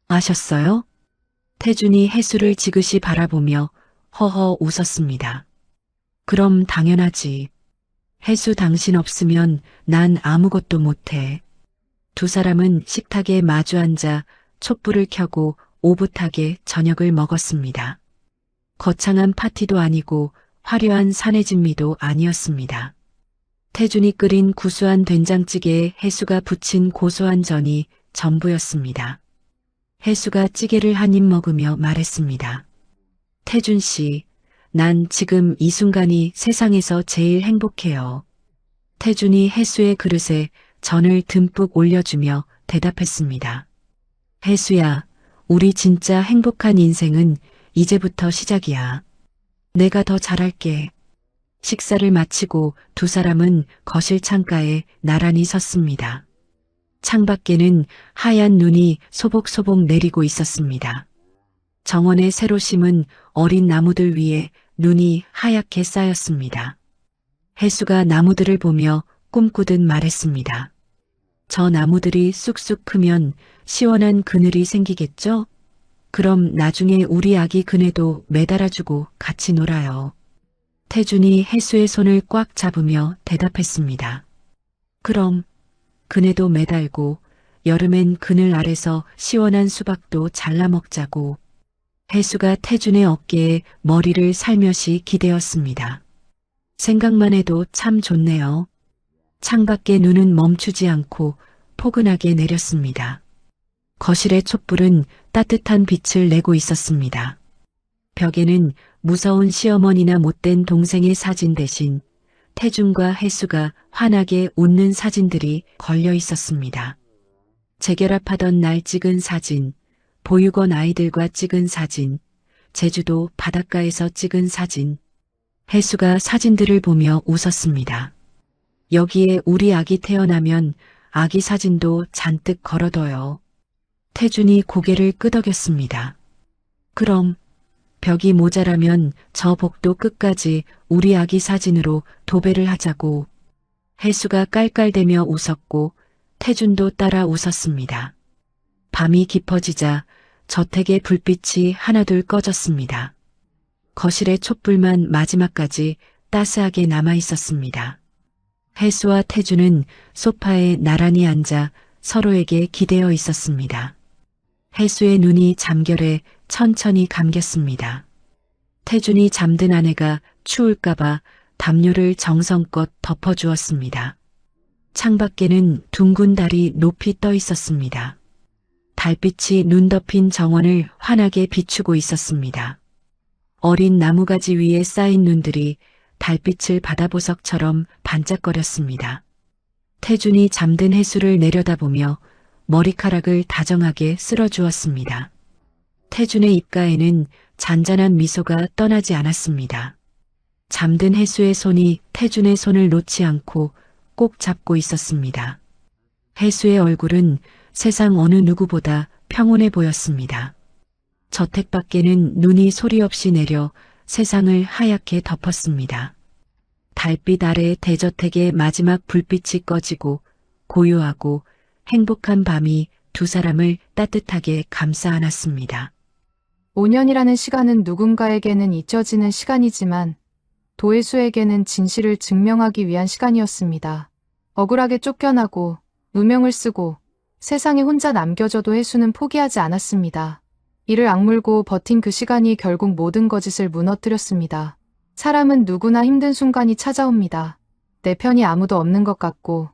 아셨어요? 태준이 혜수를 지그시 바라보며 허허 웃었습니다. 그럼 당연하지. 혜수 당신 없으면 난 아무것도 못해. 두 사람은 식탁에 마주 앉아 촛불을 켜고 오붓하게 저녁을 먹었습니다. 거창한 파티도 아니고 화려한 사내진미도 아니었습니다. 태준이 끓인 구수한 된장찌개에 혜수가 부친 고소한 전이 전부였습니다. 혜수가 찌개를 한 입 먹으며 말했습니다. 태준 씨, 난 지금 이 순간이 세상에서 제일 행복해요. 태준이 혜수의 그릇에 전을 듬뿍 올려주며 대답했습니다. 혜수야, 우리 진짜 행복한 인생은 이제부터 시작이야. 내가 더 잘할게. 식사를 마치고 두 사람은 거실 창가에 나란히 섰습니다. 창밖에는 하얀 눈이 소복소복 내리고 있었습니다. 정원의 새로 심은 어린 나무들 위에 눈이 하얗게 쌓였습니다. 혜수가 나무들을 보며 꿈꾸듯 말했습니다. 저 나무들이 쑥쑥 크면 시원한 그늘이 생기겠죠? 그럼 나중에 우리 아기 그네도 매달아주고 같이 놀아요. 태준이 혜수의 손을 꽉 잡으며 대답했습니다. 그럼 그네도 매달고 여름엔 그늘 아래서 시원한 수박도 잘라 먹자고. 혜수가 태준의 어깨에 머리를 살며시 기대었습니다. 생각만 해도 참 좋네요. 창밖에 눈은 멈추지 않고 포근하게 내렸습니다. 거실의 촛불은 따뜻한 빛을 내고 있었습니다. 벽에는 무서운 시어머니나 못된 동생의 사진 대신 태준과 혜수가 환하게 웃는 사진들이 걸려 있었습니다. 재결합하던 날 찍은 사진, 보육원 아이들과 찍은 사진, 제주도 바닷가에서 찍은 사진. 혜수가 사진들을 보며 웃었습니다. 여기에 우리 아기 태어나면 아기 사진도 잔뜩 걸어둬요. 태준이 고개를 끄덕였습니다. 그럼 벽이 모자라면 저 복도 끝까지 우리 아기 사진으로 도배를 하자고. 혜수가 깔깔대며 웃었고 태준도 따라 웃었습니다. 밤이 깊어지자 저택의 불빛이 하나둘 꺼졌습니다. 거실의 촛불만 마지막까지 따스하게 남아 있었습니다. 혜수와 태준은 소파에 나란히 앉아 서로에게 기대어 있었습니다. 혜수의 눈이 잠결에 천천히 감겼습니다. 태준이 잠든 아내가 추울까봐 담요를 정성껏 덮어주었습니다. 창밖에는 둥근 달이 높이 떠 있었습니다. 달빛이 눈 덮인 정원을 환하게 비추고 있었습니다. 어린 나무가지 위에 쌓인 눈들이 달빛을 바다보석처럼 반짝거렸습니다. 태준이 잠든 해수를 내려다보며 머리카락을 다정하게 쓸어주었습니다. 태준의 입가에는 잔잔한 미소가 떠나지 않았습니다. 잠든 해수의 손이 태준의 손을 놓지 않고 꼭 잡고 있었습니다. 해수의 얼굴은 세상 어느 누구보다 평온해 보였습니다. 저택 밖에는 눈이 소리 없이 내려 세상을 하얗게 덮었습니다. 달빛 아래 대저택의 마지막 불빛이 꺼지고 고요하고 행복한 밤이 두 사람을 따뜻하게 감싸 안았습니다. 5년이라는 시간은 누군가에게는 잊혀지는 시간이지만 도혜수에게는 진실을 증명하기 위한 시간이었습니다. 억울하게 쫓겨나고 누명을 쓰고 세상에 혼자 남겨져도 혜수는 포기하지 않았습니다. 이를 악물고 버틴 그 시간이 결국 모든 거짓을 무너뜨렸습니다. 사람은 누구나 힘든 순간이 찾아옵니다. 내 편이 아무도 없는 것 같고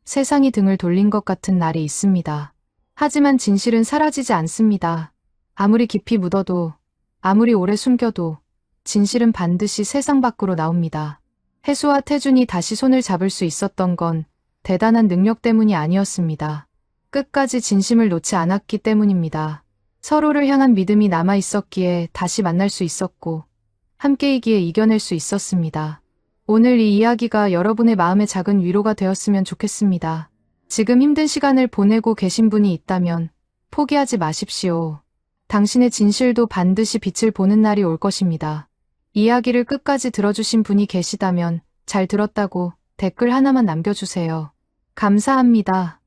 세상이 등을 돌린 것 같은 날이 있습니다. 하지만 진실은 사라지지 않습니다. 아무리 깊이 묻어도, 아무리 오래 숨겨도 진실은 반드시 세상 밖으로 나옵니다. 혜수와 태준이 다시 손을 잡을 수 있었던 건 대단한 능력 때문이 아니었습니다. 끝까지 진심을 놓지 않았기 때문입니다. 서로를 향한 믿음이 남아 있었기에 다시 만날 수 있었고 함께이기에 이겨낼 수 있었습니다. 오늘 이 이야기가 여러분의 마음에 작은 위로가 되었으면 좋겠습니다. 지금 힘든 시간을 보내고 계신 분이 있다면 포기하지 마십시오. 당신의 진실도 반드시 빛을 보는 날이 올 것입니다. 이야기를 끝까지 들어주신 분이 계시다면 잘 들었다고 댓글 하나만 남겨주세요. 감사합니다.